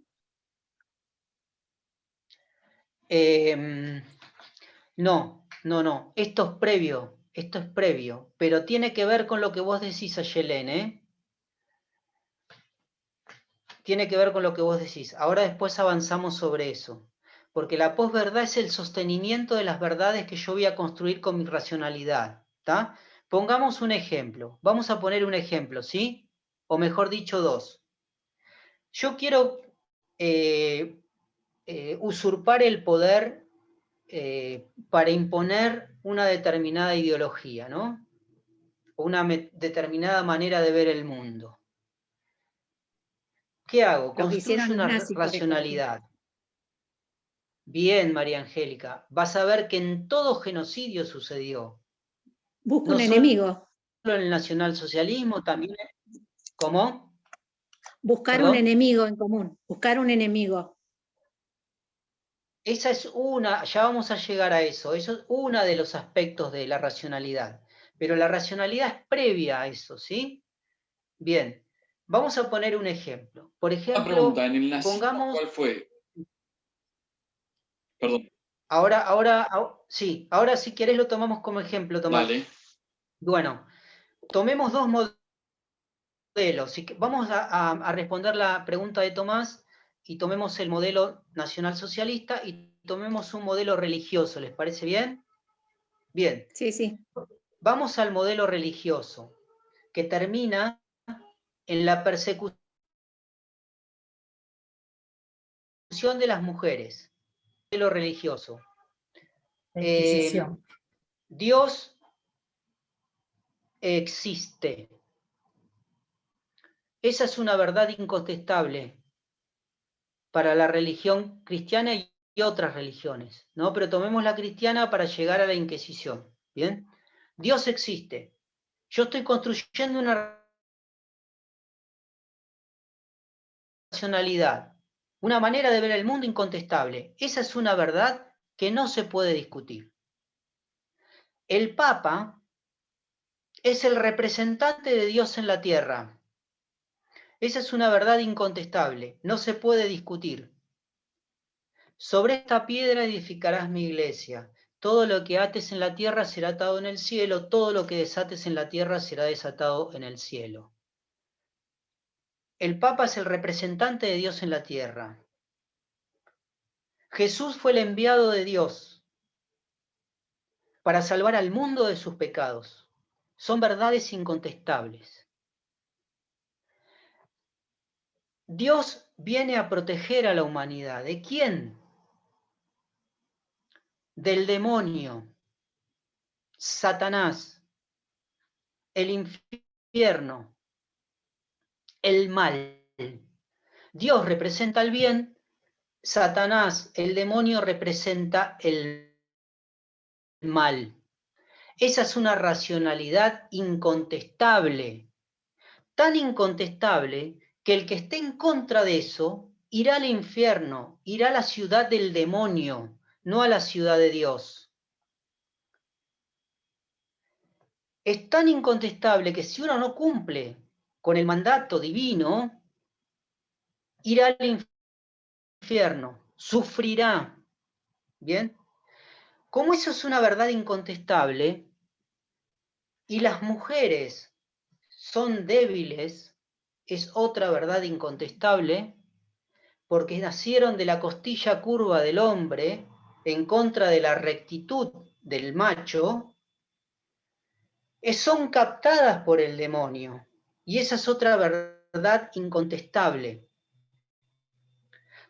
No, esto es previo, pero tiene que ver con lo que vos decís, Ayelén, ¿eh? Tiene que ver con lo que vos decís. Ahora después avanzamos sobre eso, porque la posverdad es el sostenimiento de las verdades que yo voy a construir con mi racionalidad, ¿está? Pongamos un ejemplo, vamos a poner un ejemplo, ¿sí? O mejor dicho, dos. Yo quiero usurpar el poder para imponer una determinada ideología, ¿no? O una determinada manera de ver el mundo. ¿Qué hago? Lo que hicieron Construyo los una nazis, por ejemplo. racionalidad. Bien, María Angélica, vas a ver que en todo genocidio sucedió. Busca No un solo enemigo. en el nacionalsocialismo, también... ¿Cómo? Buscar un ¿Perdón? enemigo en común. Buscar un enemigo. Esa es una, ya vamos a llegar a eso es uno de los aspectos de la racionalidad. Pero la racionalidad es previa a eso, ¿sí? Bien, vamos a poner un ejemplo. Por Una ejemplo, pregunta, ¿en el nazismo pongamos... cuál fue? Perdón. Sí, ahora si querés lo tomamos como ejemplo, Tomás. Dale. Bueno, tomemos dos modelos. Vamos a responder la pregunta de Tomás y tomemos el modelo nacionalsocialista y tomemos un modelo religioso, ¿les parece bien? Bien. Sí, sí. Vamos al modelo religioso, que termina en la persecución de las mujeres. Modelo religioso. La Inquisición. Dios existe. Esa es una verdad incontestable para la religión cristiana y otras religiones, ¿no? Pero tomemos la cristiana para llegar a la Inquisición, ¿bien? Dios existe. Yo estoy construyendo una racionalidad, una manera de ver el mundo incontestable. Esa es una verdad que no se puede discutir. El Papa es el representante de Dios en la tierra. Esa es una verdad incontestable, no se puede discutir. Sobre esta piedra edificarás mi iglesia. Todo lo que ates en la tierra será atado en el cielo, todo lo que desates en la tierra será desatado en el cielo. El Papa es el representante de Dios en la tierra. Jesús fue el enviado de Dios para salvar al mundo de sus pecados. Son verdades incontestables. Dios viene a proteger a la humanidad. ¿De quién? Del demonio, Satanás, el infierno, el mal. Dios representa el bien, Satanás, el demonio, representa el mal. Esa es una racionalidad incontestable, tan incontestable que el que esté en contra de eso irá al infierno, irá a la ciudad del demonio, no a la ciudad de Dios. Es tan incontestable que si uno no cumple con el mandato divino, irá al infierno, sufrirá. ¿Bien? Como eso es una verdad incontestable, y las mujeres son débiles, es otra verdad incontestable, porque nacieron de la costilla curva del hombre en contra de la rectitud del macho, son captadas por el demonio. Y esa es otra verdad incontestable.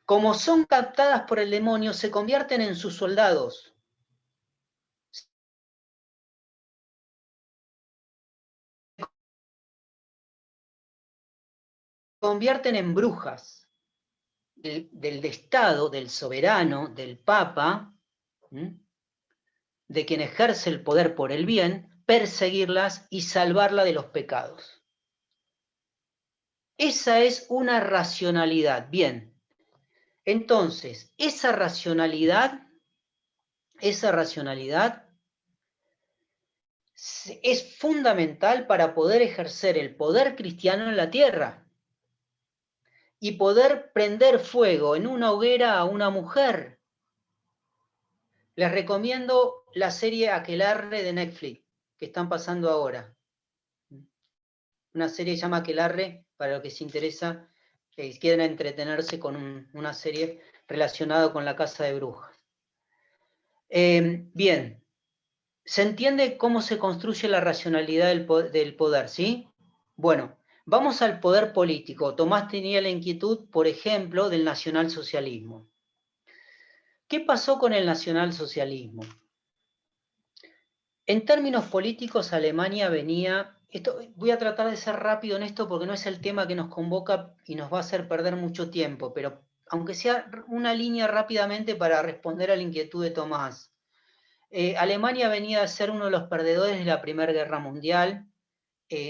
Como son captadas por el demonio, se convierten en sus soldados. Se convierten en brujas del Estado, del soberano, del Papa, de quien ejerce el poder por el bien, perseguirlas y salvarla de los pecados. Esa es una racionalidad. Bien, entonces, esa racionalidad es fundamental para poder ejercer el poder cristiano en la tierra y poder prender fuego en una hoguera a una mujer. Les recomiendo la serie Aquelarre de Netflix, que están pasando ahora. Una serie que se llama Aquelarre, para los que se interesa, que quieren entretenerse con una serie relacionada con la casa de brujas. Bien, ¿se entiende cómo se construye la racionalidad del poder, sí? Bueno, vamos al poder político. Tomás tenía la inquietud, por ejemplo, del nacionalsocialismo. ¿Qué pasó con el nacionalsocialismo? En términos políticos, Alemania venía... voy a tratar de ser rápido en esto porque no es el tema que nos convoca y nos va a hacer perder mucho tiempo, pero aunque sea una línea rápidamente para responder a la inquietud de Tomás. Alemania venía a ser uno de los perdedores de la Primera Guerra Mundial.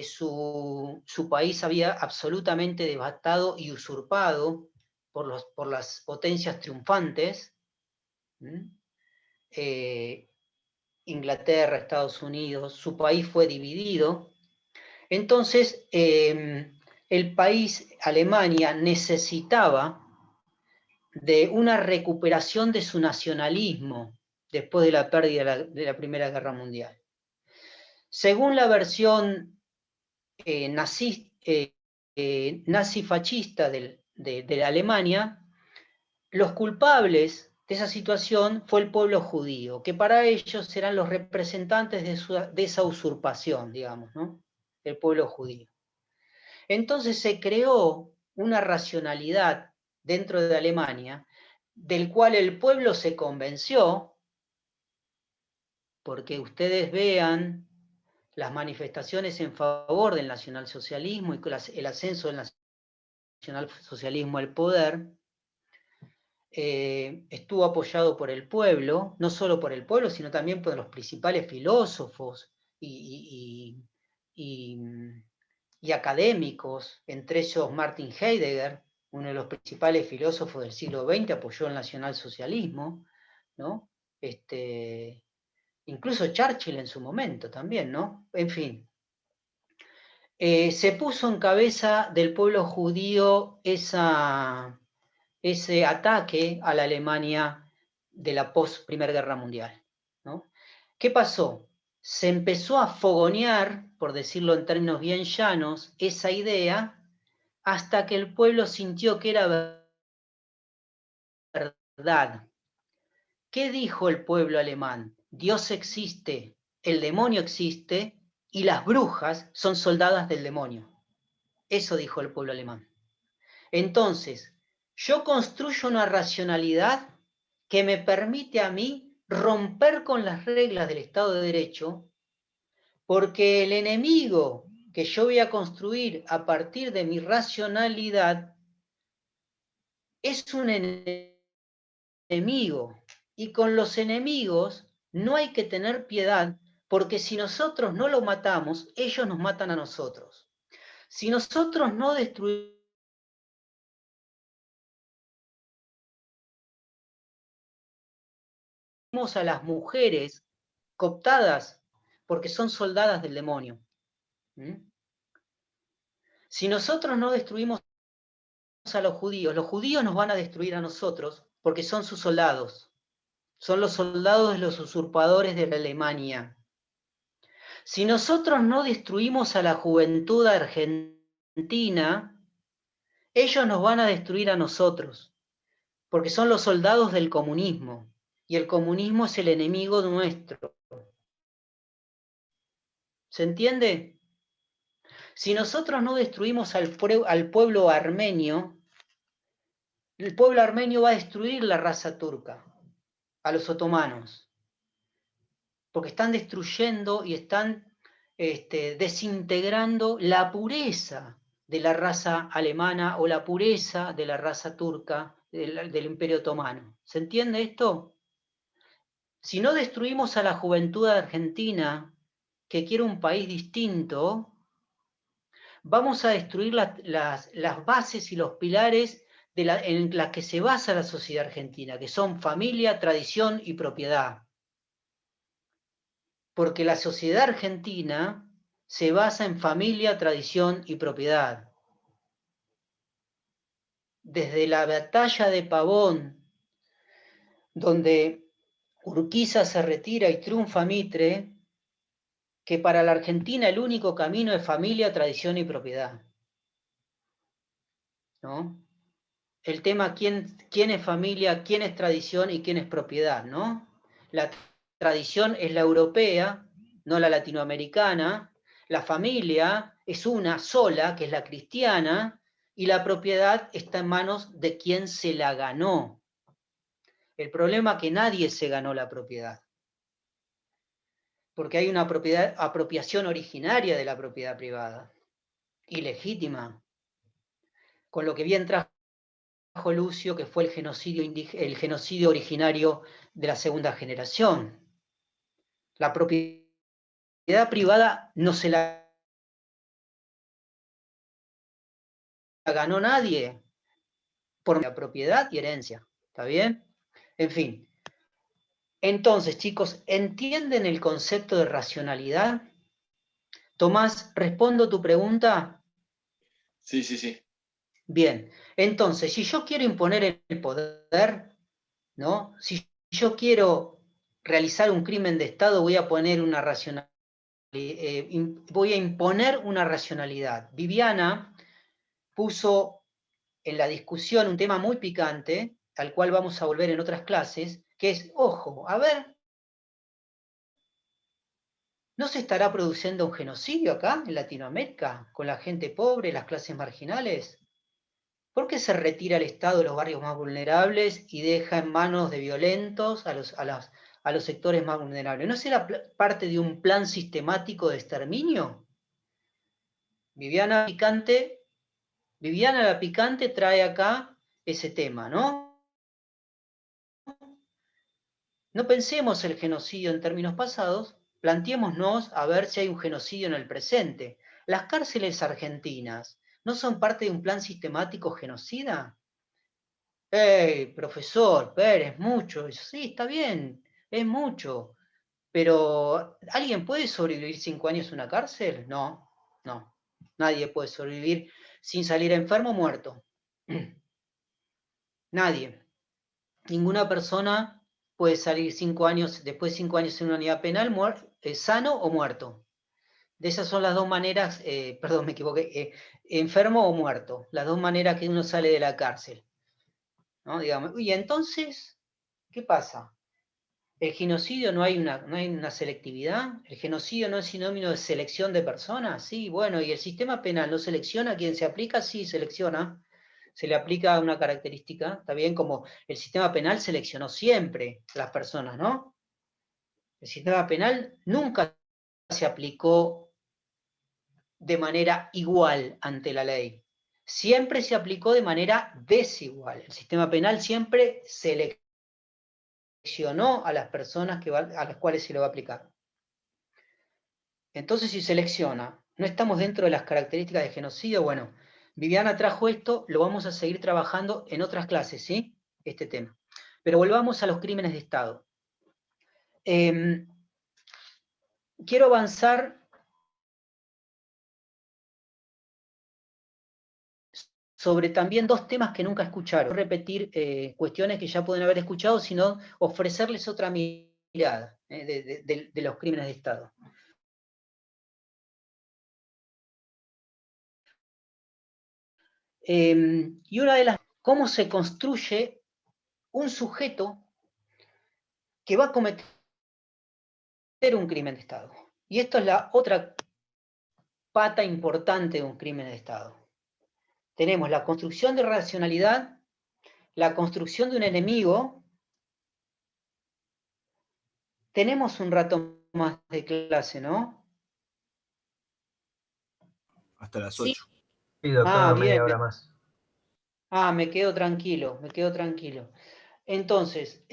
Su país había absolutamente devastado y usurpado por las potencias triunfantes. Inglaterra, Estados Unidos, su país fue dividido. Entonces, el país, Alemania, necesitaba de una recuperación de su nacionalismo después de la pérdida de la Primera Guerra Mundial. Según la versión nazi-fascista de Alemania, los culpables de esa situación fue el pueblo judío, que para ellos eran los representantes de esa usurpación, digamos, ¿no? El pueblo judío. Entonces se creó una racionalidad dentro de Alemania, del cual el pueblo se convenció, porque ustedes vean las manifestaciones en favor del nacionalsocialismo y el ascenso del nacionalsocialismo al poder, estuvo apoyado por el pueblo, no solo por el pueblo, sino también por los principales filósofos y académicos, entre ellos Martin Heidegger, uno de los principales filósofos del siglo XX, apoyó el nacionalsocialismo, ¿no? Incluso Churchill en su momento también, ¿no? En fin. Se puso en cabeza del pueblo judío ese ataque a la Alemania de la post-Primera Guerra Mundial, ¿no? ¿Qué pasó? Se empezó a fogonear, por decirlo en términos bien llanos, esa idea hasta que el pueblo sintió que era verdad. ¿Qué dijo el pueblo alemán? Dios existe, el demonio existe y las brujas son soldadas del demonio. Eso dijo el pueblo alemán. Entonces, yo construyo una racionalidad que me permite a mí romper con las reglas del Estado de Derecho, porque el enemigo que yo voy a construir a partir de mi racionalidad es un enemigo. Y con los enemigos no hay que tener piedad, porque si nosotros no lo matamos, ellos nos matan a nosotros. Si nosotros no destruimos a las mujeres cooptadas porque son soldadas del demonio. Si nosotros no destruimos a los judíos nos van a destruir a nosotros porque son sus soldados. Son los soldados de los usurpadores de la Alemania. Si nosotros no destruimos a la juventud argentina, ellos nos van a destruir a nosotros, porque son los soldados del comunismo, y el comunismo es el enemigo nuestro. ¿Se entiende? Si nosotros no destruimos al pueblo armenio, el pueblo armenio va a destruir la raza turca, a los otomanos, porque están destruyendo y están desintegrando la pureza de la raza alemana o la pureza de la raza turca del Imperio Otomano. ¿Se entiende esto? Si no destruimos a la juventud argentina que quiere un país distinto, vamos a destruir las bases y los pilares en las que se basa la sociedad argentina, que son familia, tradición y propiedad. Porque la sociedad argentina se basa en familia, tradición y propiedad. Desde la batalla de Pavón, donde Urquiza se retira y triunfa Mitre, que para la Argentina el único camino es familia, tradición y propiedad. ¿No? El tema quién es familia, quién es tradición y quién es propiedad, ¿no? La tradición es la europea, no la latinoamericana. La familia es una sola, que es la cristiana, y la propiedad está en manos de quien se la ganó. El problema es que nadie se ganó la propiedad, porque hay una apropiación originaria de la propiedad privada, ilegítima, con lo que bien trajo Lucio, que fue el genocidio originario de la segunda generación. La propiedad privada no se la ganó nadie por la propiedad y herencia. ¿Está bien? En fin. Entonces, chicos, ¿entienden el concepto de racionalidad? Tomás, ¿respondo tu pregunta? Sí, sí, sí. Bien. Entonces, si yo quiero imponer el poder, ¿no? Si yo quiero realizar un crimen de Estado, voy a poner una racionalidad. Voy a imponer una racionalidad. Viviana puso en la discusión un tema muy picante, al cual vamos a volver en otras clases, que es, ojo, a ver, ¿no se estará produciendo un genocidio acá en Latinoamérica con la gente pobre, las clases marginales? ¿Por qué se retira el Estado de los barrios más vulnerables y deja en manos de violentos a los sectores más vulnerables? ¿No será parte de un plan sistemático de exterminio? Viviana la Picante trae acá ese tema, ¿no? No pensemos el genocidio en términos pasados, planteémonos a ver si hay un genocidio en el presente. ¿Las cárceles argentinas no son parte de un plan sistemático genocida? ¡Ey, profesor Pérez, mucho! Sí, está bien, es mucho. Pero, ¿alguien puede sobrevivir 5 años en una cárcel? No, no. Nadie puede sobrevivir sin salir enfermo o muerto. Nadie. Ninguna persona puede salir 5 años, después de 5 años en una unidad penal, sano o muerto. De esas son las dos maneras, perdón, me equivoqué, enfermo o muerto. Las dos maneras que uno sale de la cárcel, ¿no? Digamos, y entonces, ¿qué pasa? ¿El genocidio no hay una selectividad? ¿El genocidio no es sinónimo de selección de personas? Sí, bueno, ¿y el sistema penal no selecciona a quien se aplica? Sí, selecciona. Se le aplica una característica, está bien, como el sistema penal seleccionó siempre las personas, ¿no? El sistema penal nunca se aplicó de manera igual ante la ley. Siempre se aplicó de manera desigual. El sistema penal siempre seleccionó a las personas a las cuales se le va a aplicar. Entonces, si selecciona, no estamos dentro de las características de genocidio, bueno, Viviana trajo esto, lo vamos a seguir trabajando en otras clases, ¿sí? Este tema. Pero volvamos a los crímenes de Estado. Quiero avanzar sobre también dos temas que nunca escucharon. No repetir cuestiones que ya pueden haber escuchado, sino ofrecerles otra mirada de los crímenes de Estado. Y una de las, cómo se construye un sujeto que va a cometer un crimen de Estado. Y esto es la otra pata importante de un crimen de Estado. Tenemos la construcción de racionalidad, la construcción de un enemigo. Tenemos un rato más de clase, ¿no? Hasta las Sí. 8. Sí, doctor, Bien. media hora más. Me quedo tranquilo, me quedo tranquilo. Entonces,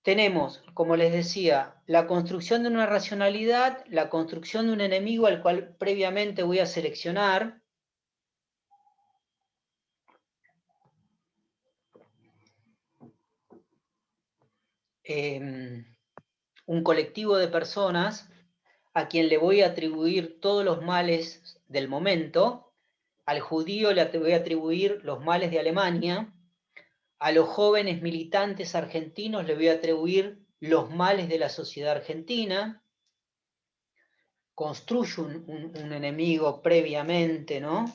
tenemos, como les decía, la construcción de una racionalidad, la construcción de un enemigo al cual previamente voy a seleccionar. Un colectivo de personas a quien le voy a atribuir todos los males del momento. Al judío le voy a atribuir los males de Alemania. A los jóvenes militantes argentinos le voy a atribuir los males de la sociedad argentina. Construyo un enemigo previamente, ¿no?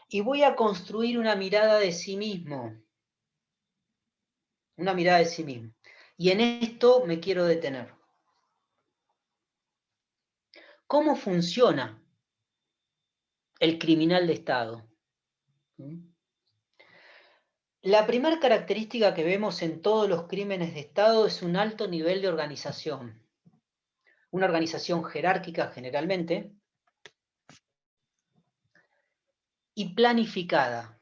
Y voy a construir una mirada de sí mismo. Una mirada de sí mismo. Y en esto me quiero detener. ¿Cómo funciona el criminal de Estado? La primera característica que vemos en todos los crímenes de Estado es un alto nivel de organización. Una organización jerárquica generalmente y planificada.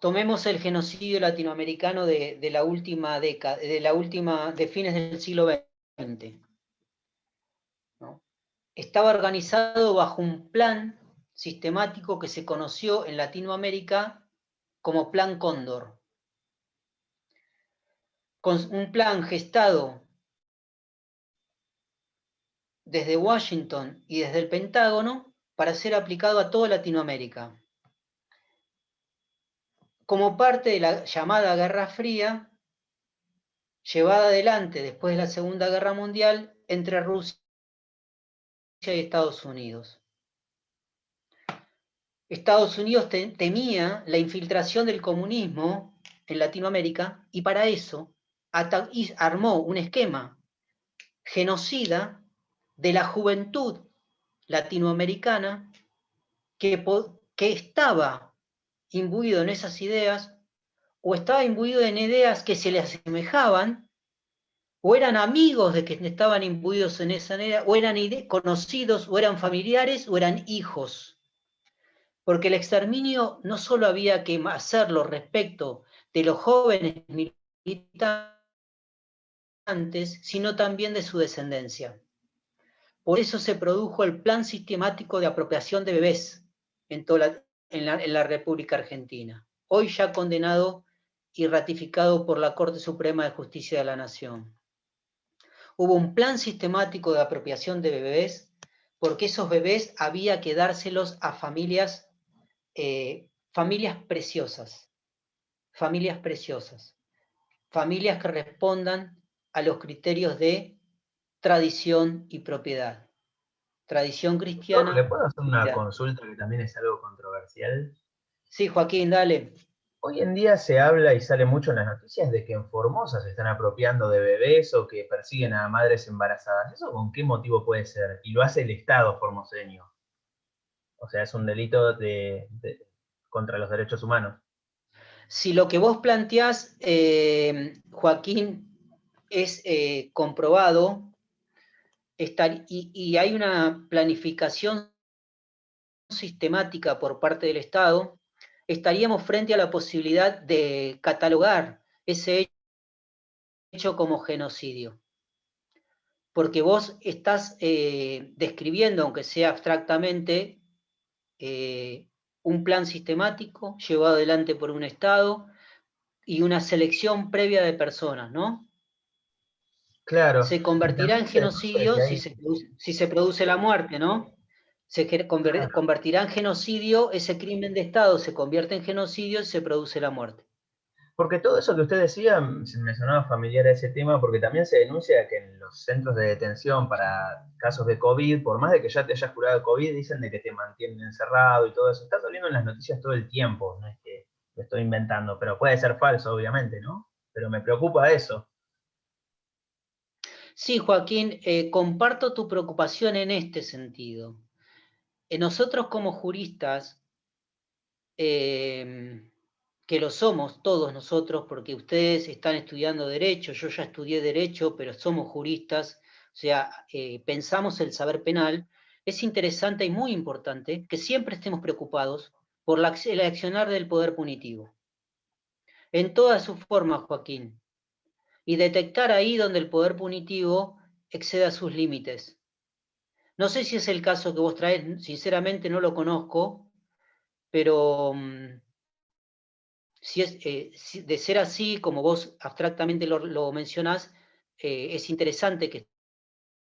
Tomemos el genocidio latinoamericano de la última década, de fines del siglo XX. ¿No? Estaba organizado bajo un plan sistemático que se conoció en Latinoamérica como Plan Cóndor. Con un plan gestado desde Washington y desde el Pentágono para ser aplicado a toda Latinoamérica. Como parte de la llamada Guerra Fría, llevada adelante después de la Segunda Guerra Mundial entre Rusia y Estados Unidos. Estados Unidos temía la infiltración del comunismo en Latinoamérica y para eso armó un esquema genocida de la juventud latinoamericana que estaba imbuido en esas ideas o estaba imbuido en ideas que se le asemejaban o eran amigos de que estaban imbuidos en esa idea o eran conocidos o eran familiares o eran hijos. Porque el exterminio no solo había que hacerlo respecto de los jóvenes militantes, sino también de su descendencia. Por eso se produjo el plan sistemático de apropiación de bebés en la República Argentina, hoy ya condenado y ratificado por la Corte Suprema de Justicia de la Nación. Hubo un plan sistemático de apropiación de bebés porque esos bebés había que dárselos a familias preciosas, familias que respondan a los criterios de tradición y propiedad. Tradición cristiana. ¿Le puedo hacer una consulta que también es algo controversial? Sí, Joaquín, dale. Hoy en día se habla y sale mucho en las noticias de que en Formosa se están apropiando de bebés o que persiguen a madres embarazadas. ¿Eso con qué motivo puede ser? Y lo hace el Estado formoseño. O sea, es un delito contra los derechos humanos. Si lo que vos planteás, Joaquín, es comprobado, y hay una planificación sistemática por parte del Estado, estaríamos frente a la posibilidad de catalogar ese hecho como genocidio. Porque vos estás describiendo, aunque sea abstractamente, un plan sistemático llevado adelante por un Estado y una selección previa de personas, ¿no? Claro. Se convertirá en También se deduce genocidio que si se produce la muerte, ¿no? Claro. Convertirá en genocidio, ese crimen de Estado se convierte en genocidio si se produce la muerte. Porque todo eso que usted decía me sonaba familiar a ese tema, porque también se denuncia que en los centros de detención para casos de COVID, por más de que ya te hayas curado de COVID, dicen de que te mantienen encerrado y todo eso. Está saliendo en las noticias todo el tiempo, no es que lo estoy inventando, pero puede ser falso, obviamente, ¿no? Pero me preocupa eso. Sí, Joaquín, comparto tu preocupación en este sentido. Nosotros como juristas, que lo somos todos nosotros, porque ustedes están estudiando Derecho, yo ya estudié Derecho, pero somos juristas, o sea, pensamos el saber penal, es interesante y muy importante que siempre estemos preocupados por el accionar del poder punitivo. En todas sus formas, Joaquín. Y detectar ahí donde el poder punitivo exceda sus límites. No sé si es el caso que vos traes, sinceramente no lo conozco, pero si es, de ser así, como vos abstractamente lo mencionás, es interesante que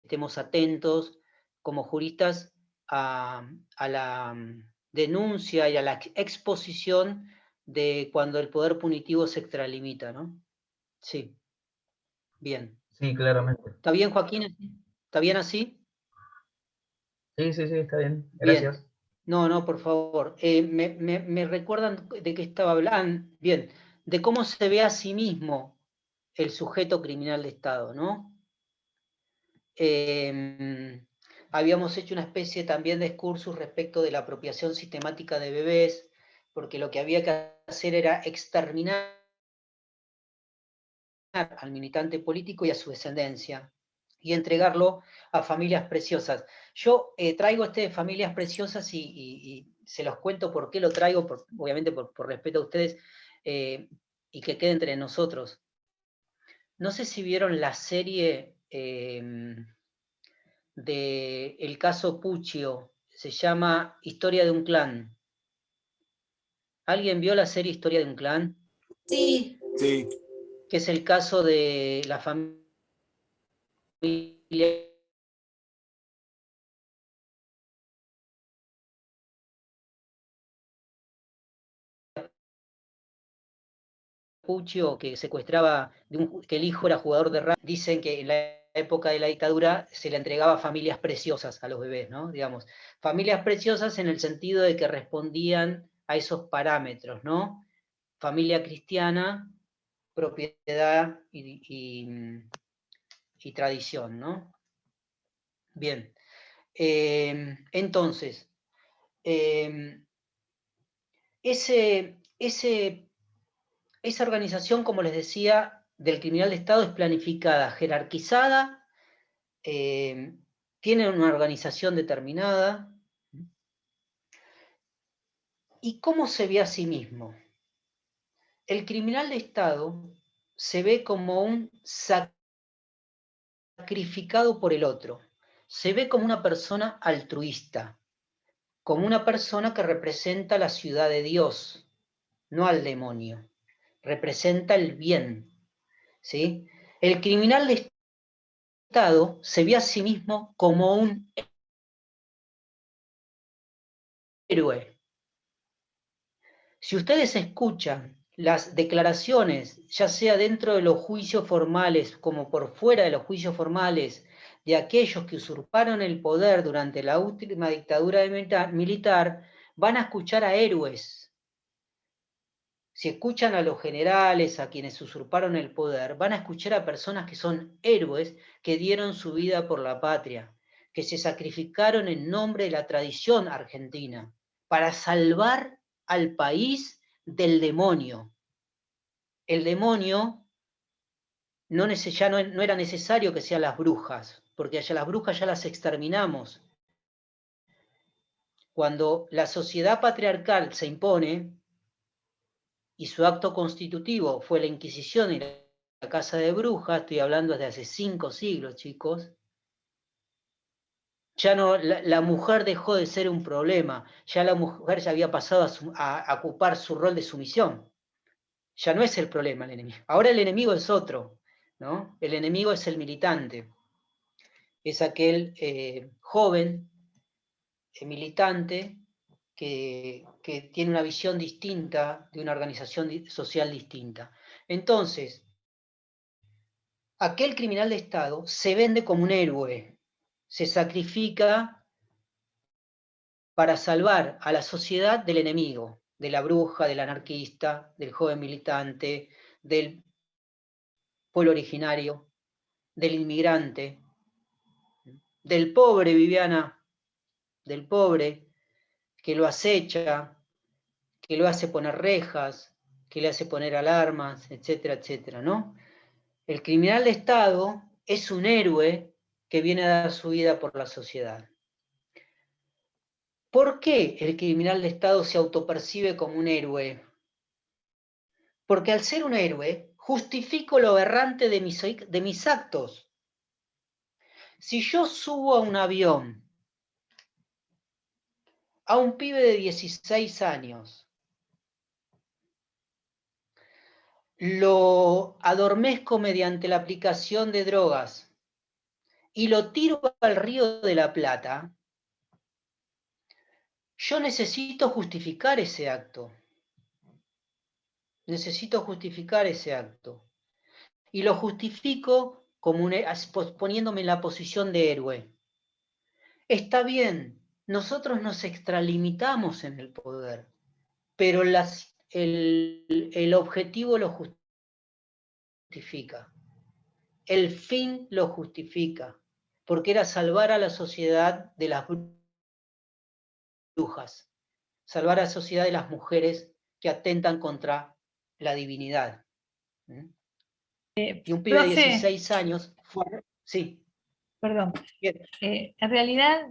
estemos atentos como juristas a la denuncia y a la exposición de cuando el poder punitivo se extralimita, ¿no? Sí, bien. Sí, claramente. ¿Está bien, Joaquín? ¿Está bien así? Sí, sí, sí, está bien. Bien. Gracias. No, por favor. Me recuerdan de qué estaba hablando, bien, de cómo se ve a sí mismo el sujeto criminal de Estado, ¿no? Habíamos hecho una especie también de excursus respecto de la apropiación sistemática de bebés, porque lo que había que hacer era exterminar al militante político y a su descendencia, y entregarlo a familias preciosas. Yo traigo de familias preciosas y se los cuento por qué lo traigo, obviamente por respeto a ustedes, y que quede entre nosotros. No sé si vieron la serie de el caso Puccio, se llama Historia de un clan. ¿Alguien vio la serie Historia de un clan? Sí. Sí. Que es el caso de la familia Puccio, que secuestraba, que el hijo era jugador de rugby. Dicen que en la época de la dictadura se le entregaba familias preciosas a los bebés, ¿no? Digamos, familias preciosas en el sentido de que respondían a esos parámetros, ¿no? Familia cristiana, propiedad y tradición, ¿no? Bien. Entonces, esa organización, como les decía, del criminal de Estado es planificada, jerarquizada, tiene una organización determinada. ¿Y cómo se ve a sí mismo? El criminal de Estado se ve como un sacrificado por el otro, se ve como una persona altruista, como una persona que representa la ciudad de Dios, no al demonio, representa el bien, ¿sí? El criminal de Estado se ve a sí mismo como un héroe. Si ustedes escuchan las declaraciones, ya sea dentro de los juicios formales como por fuera de los juicios formales, de aquellos que usurparon el poder durante la última dictadura militar, van a escuchar a héroes. Si escuchan a los generales, a quienes usurparon el poder, van a escuchar a personas que son héroes, que dieron su vida por la patria, que se sacrificaron en nombre de la tradición argentina, para salvar al país del demonio. El demonio ya no era necesario que sean las brujas, porque allá las brujas ya las exterminamos. Cuando la sociedad patriarcal se impone, y su acto constitutivo fue la Inquisición y la Casa de Brujas, estoy hablando desde hace 5 siglos, chicos, ya no, la mujer dejó de ser un problema, ya la mujer ya había pasado a ocupar su rol de sumisión. Ya no es el problema el enemigo. Ahora el enemigo es otro. ¿no? El enemigo es el militante, es aquel joven militante que tiene una visión distinta de una organización social distinta. Entonces, aquel criminal de Estado se vende como un héroe, se sacrifica para salvar a la sociedad del enemigo, de la bruja, del anarquista, del joven militante, del pueblo originario, del inmigrante, del pobre, Viviana, del pobre que lo acecha, que lo hace poner rejas, que le hace poner alarmas, etcétera, etcétera, ¿no? El criminal de Estado es un héroe que viene a dar su vida por la sociedad. ¿Por qué el criminal de Estado se autopercibe como un héroe? Porque al ser un héroe, justifico lo aberrante de mis actos. Si yo subo a un avión a un pibe de 16 años, lo adormezco mediante la aplicación de drogas y lo tiro al Río de la Plata, yo necesito justificar ese acto. Necesito justificar ese acto. Y lo justifico como poniéndome en la posición de héroe. Está bien, nosotros nos extralimitamos en el poder, pero el objetivo lo justifica. El fin lo justifica, porque era salvar a la sociedad de las brujas, salvar a la sociedad de las mujeres que atentan contra la divinidad. Y un pibe de 16 años fue... Sí. Perdón. En realidad,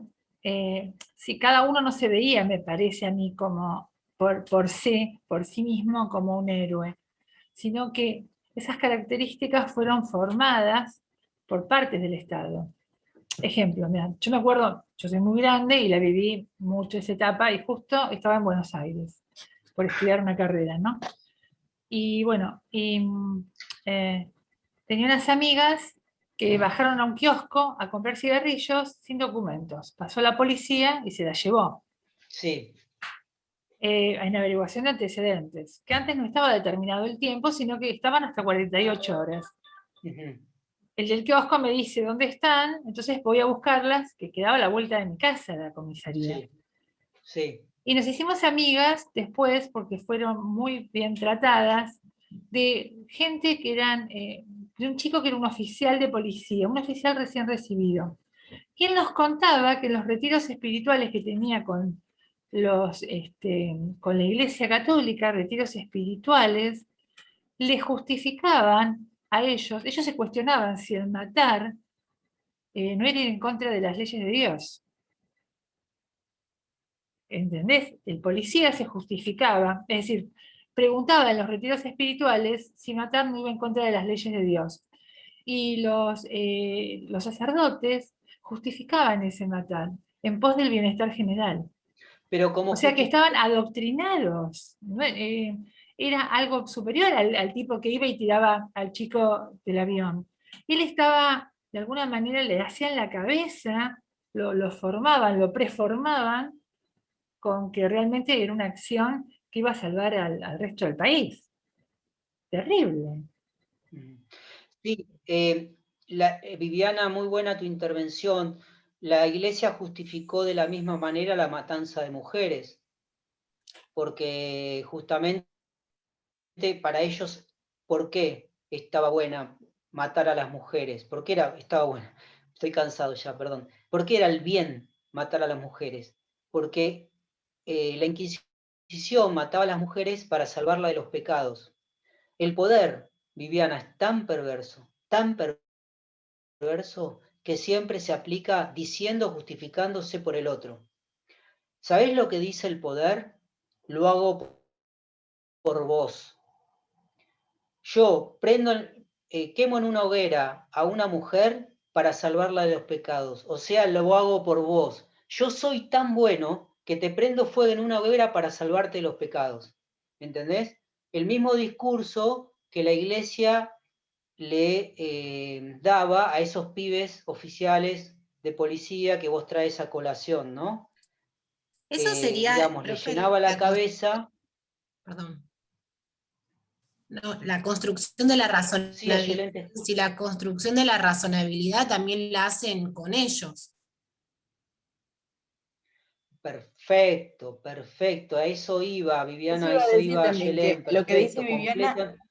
si cada uno no se veía, me parece a mí, como por sí mismo como un héroe, sino que esas características fueron formadas por partes del Estado. Ejemplo, mira, yo me acuerdo, yo soy muy grande y la viví mucho esa etapa, y justo estaba en Buenos Aires por estudiar una carrera, ¿no? Y bueno, tenía unas amigas que bajaron a un kiosco a comprar cigarrillos sin documentos. Pasó la policía y se la llevó. Sí. Hay una averiguación de antecedentes, que antes no estaba determinado el tiempo, sino que estaban hasta 48 horas. El del kiosco me dice dónde están, entonces voy a buscarlas, que quedaba a la vuelta de mi casa la comisaría. Sí. Sí. Y nos hicimos amigas después, porque fueron muy bien tratadas, de gente que eran, de un chico que era un oficial de policía, un oficial recién recibido. Y él nos contaba que los retiros espirituales que tenía con la Iglesia Católica, retiros espirituales, le justificaban a ellos se cuestionaban si el matar no era ir en contra de las leyes de Dios. ¿Entendés? El policía se justificaba, es decir, preguntaba en los retiros espirituales si matar no iba en contra de las leyes de Dios. Y los sacerdotes justificaban ese matar en pos del bienestar general. Pero como o sea que estaban adoctrinados. ¿No? Era algo superior al tipo que iba y tiraba al chico del avión. Él estaba, de alguna manera, le hacían la cabeza, lo formaban, lo preformaban, con que realmente era una acción que iba a salvar al resto del país. Terrible. Sí, Viviana, muy buena tu intervención. La Iglesia justificó de la misma manera la matanza de mujeres, porque justamente para ellos, ¿por qué estaba buena matar a las mujeres? ¿Por qué estaba buena? Estoy cansado ya, perdón. ¿Por qué era el bien matar a las mujeres? Porque la Inquisición mataba a las mujeres para salvarla de los pecados. El poder, Viviana, es tan perverso, que siempre se aplica diciendo, justificándose por el otro. ¿Sabés lo que dice el poder? Lo hago por vos. Yo quemo en una hoguera a una mujer para salvarla de los pecados. O sea, lo hago por vos. Yo soy tan bueno que te prendo fuego en una hoguera para salvarte de los pecados. ¿Entendés? El mismo discurso que la Iglesia le daba a esos pibes oficiales de policía que vos traes a colación, ¿no? Eso sería, digamos, le profe, llenaba la cabeza. Perdón. No, la construcción de la Sí, razonabilidad. Ayelén. Si la construcción de la razonabilidad también la hacen con ellos. Perfecto, perfecto. A eso iba, Viviana, a Eso iba a eso decir iba también, Ayelén. que lo que dice Perfecto, Viviana, completa.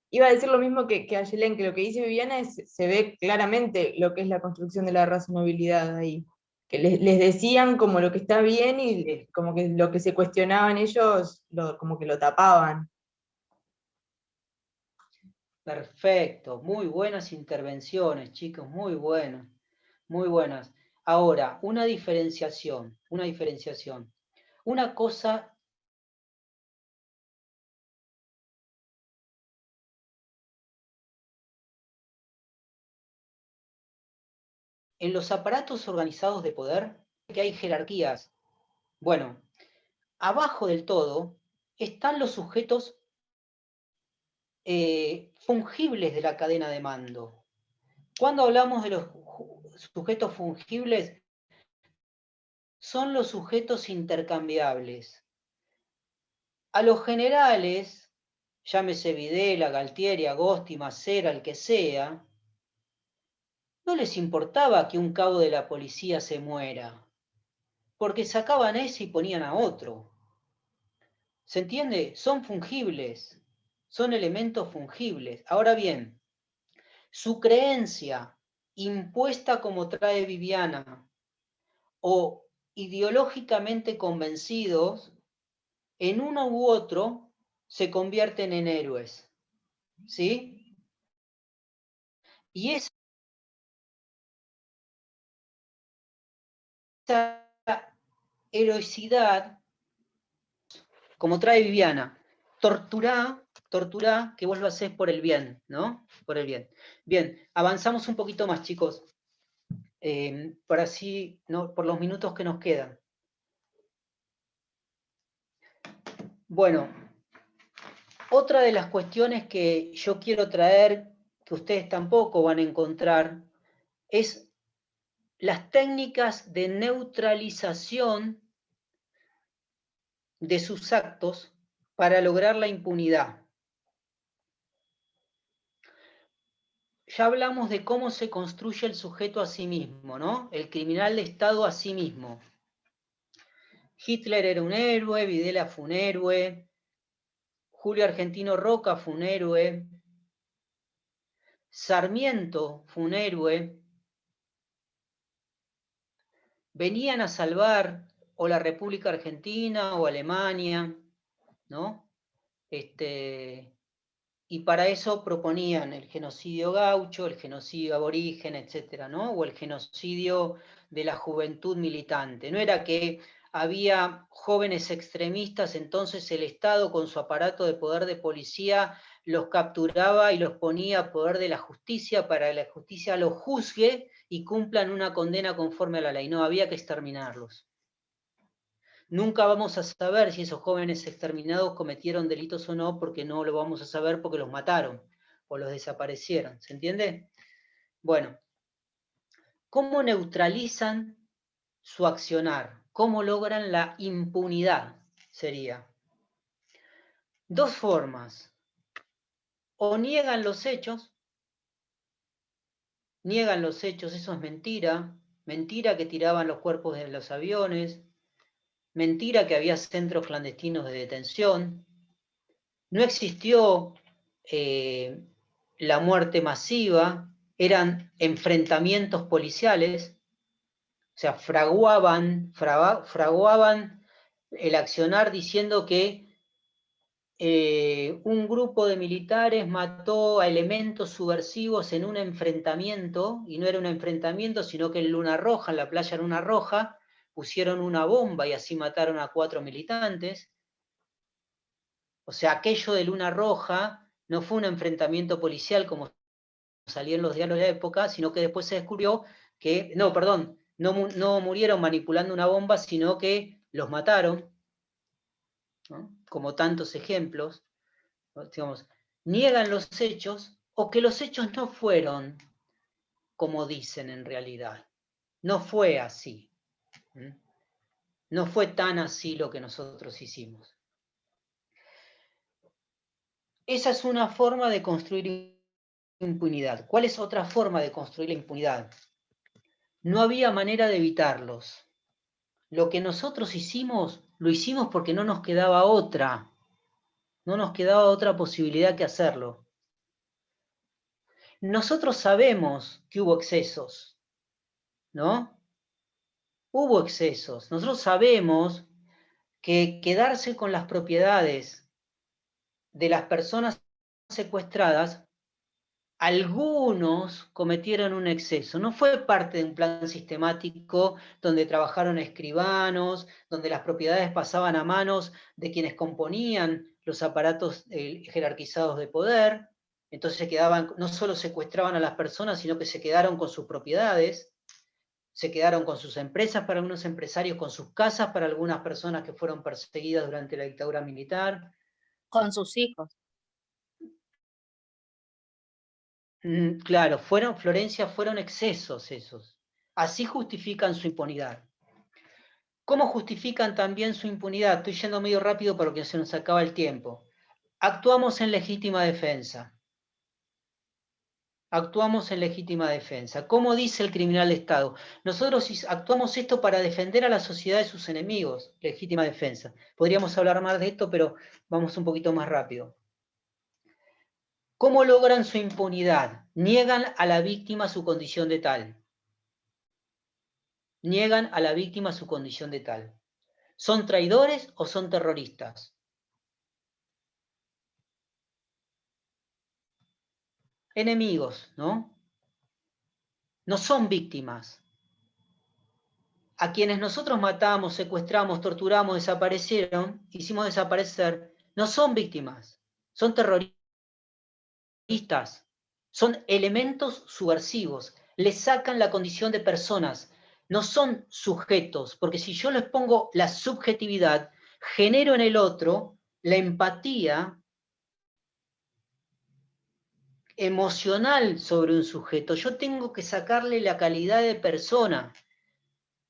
iba a decir lo mismo que Ayelén, que lo que dice Viviana se ve claramente lo que es la construcción de la razonabilidad ahí. Que les decían como lo que está bien y Sí. como que lo que se cuestionaban ellos, como que lo tapaban. Perfecto, muy buenas intervenciones, chicos, muy buenas, muy buenas. Ahora, una diferenciación, una diferenciación. Una cosa en los aparatos organizados de poder, que hay jerarquías. Bueno, abajo del todo están los sujetos fungibles de la cadena de mando. Cuando hablamos de los sujetos fungibles, son los sujetos intercambiables. A los generales, llámese Videla, Galtieri, Agosti, Macera, el que sea, no les importaba que un cabo de la policía se muera, porque sacaban ese y ponían a otro. ¿Se entiende? Son fungibles, son elementos fungibles. Ahora bien, su creencia impuesta como trae Viviana o ideológicamente convencidos, en uno u otro se convierten en héroes. ¿Sí? Y esa heroicidad, como trae Viviana, torturá, que vos lo hacés por el bien, ¿no? Por el bien. Bien, avanzamos un poquito más, chicos. Por así, ¿no? Por los minutos que nos quedan. Bueno, otra de las cuestiones que yo quiero traer, que ustedes tampoco van a encontrar, es las técnicas de neutralización de sus actos para lograr la impunidad. Ya hablamos de cómo se construye el sujeto a sí mismo, ¿no? El criminal de Estado a sí mismo. Hitler era un héroe, Videla fue un héroe, Julio Argentino Roca fue un héroe, Sarmiento fue un héroe. Venían a salvar o la República Argentina o Alemania, ¿no? Y para eso proponían el genocidio gaucho, el genocidio aborigen, etcétera, ¿no? O el genocidio de la juventud militante. No era que había jóvenes extremistas, entonces el Estado con su aparato de poder de policía los capturaba y los ponía a poder de la justicia para que la justicia los juzgue y cumplan una condena conforme a la ley. No, había que exterminarlos. Nunca vamos a saber si esos jóvenes exterminados cometieron delitos o no, porque no lo vamos a saber porque los mataron o los desaparecieron. ¿Se entiende? Bueno, ¿cómo neutralizan su accionar? ¿Cómo logran la impunidad? Sería. Dos formas. O niegan los hechos, eso es mentira, mentira que tiraban los cuerpos de los aviones, mentira que había centros clandestinos de detención, no existió la muerte masiva, eran enfrentamientos policiales, o sea, fraguaban el accionar diciendo que un grupo de militares mató a elementos subversivos en un enfrentamiento, y no era un enfrentamiento, sino que en Luna Roja, en la playa Luna Roja, pusieron una bomba y así mataron a 4 militantes. O sea, aquello de Luna Roja no fue un enfrentamiento policial como salía en los diarios de la época, sino que después se descubrió que, no, perdón, no murieron manipulando una bomba, sino que los mataron, ¿no? Como tantos ejemplos, ¿no? Digamos, niegan los hechos o que los hechos no fueron como dicen en realidad. No fue así. No fue tan así lo que nosotros hicimos. Esa es una forma de construir impunidad. ¿Cuál es otra forma de construir la impunidad? No había manera de evitarlos. Lo que nosotros hicimos, lo hicimos porque no nos quedaba otra. No nos quedaba otra posibilidad que hacerlo. Nosotros sabemos que hubo excesos, ¿no? Hubo excesos. Nosotros sabemos que quedarse con las propiedades de las personas secuestradas, algunos cometieron un exceso. No fue parte de un plan sistemático donde trabajaron escribanos, donde las propiedades pasaban a manos de quienes componían los aparatos jerarquizados de poder. Entonces se quedaban, no solo secuestraban a las personas, sino que se quedaron con sus propiedades, se quedaron con sus empresas para algunos empresarios, con sus casas para algunas personas que fueron perseguidas durante la dictadura militar. Con sus hijos. Claro, Florencia, fueron excesos esos. Así justifican su impunidad. ¿Cómo justifican también su impunidad? Estoy yendo medio rápido porque se nos acaba el tiempo. Actuamos en legítima defensa. Actuamos en legítima defensa. ¿Cómo dice el criminal de Estado? Nosotros actuamos esto para defender a la sociedad de sus enemigos. Legítima defensa. Podríamos hablar más de esto, pero vamos un poquito más rápido. ¿Cómo logran su impunidad? Niegan a la víctima su condición de tal. Niegan a la víctima su condición de tal. ¿Son traidores o son terroristas? Enemigos, ¿no? No son víctimas. A quienes nosotros matamos, secuestramos, torturamos, desaparecieron, hicimos desaparecer, no son víctimas, son terroristas. Son elementos subversivos, les sacan la condición de personas, no son sujetos, porque si yo les pongo la subjetividad, genero en el otro la empatía emocional sobre un sujeto. Yo tengo que sacarle la calidad de persona.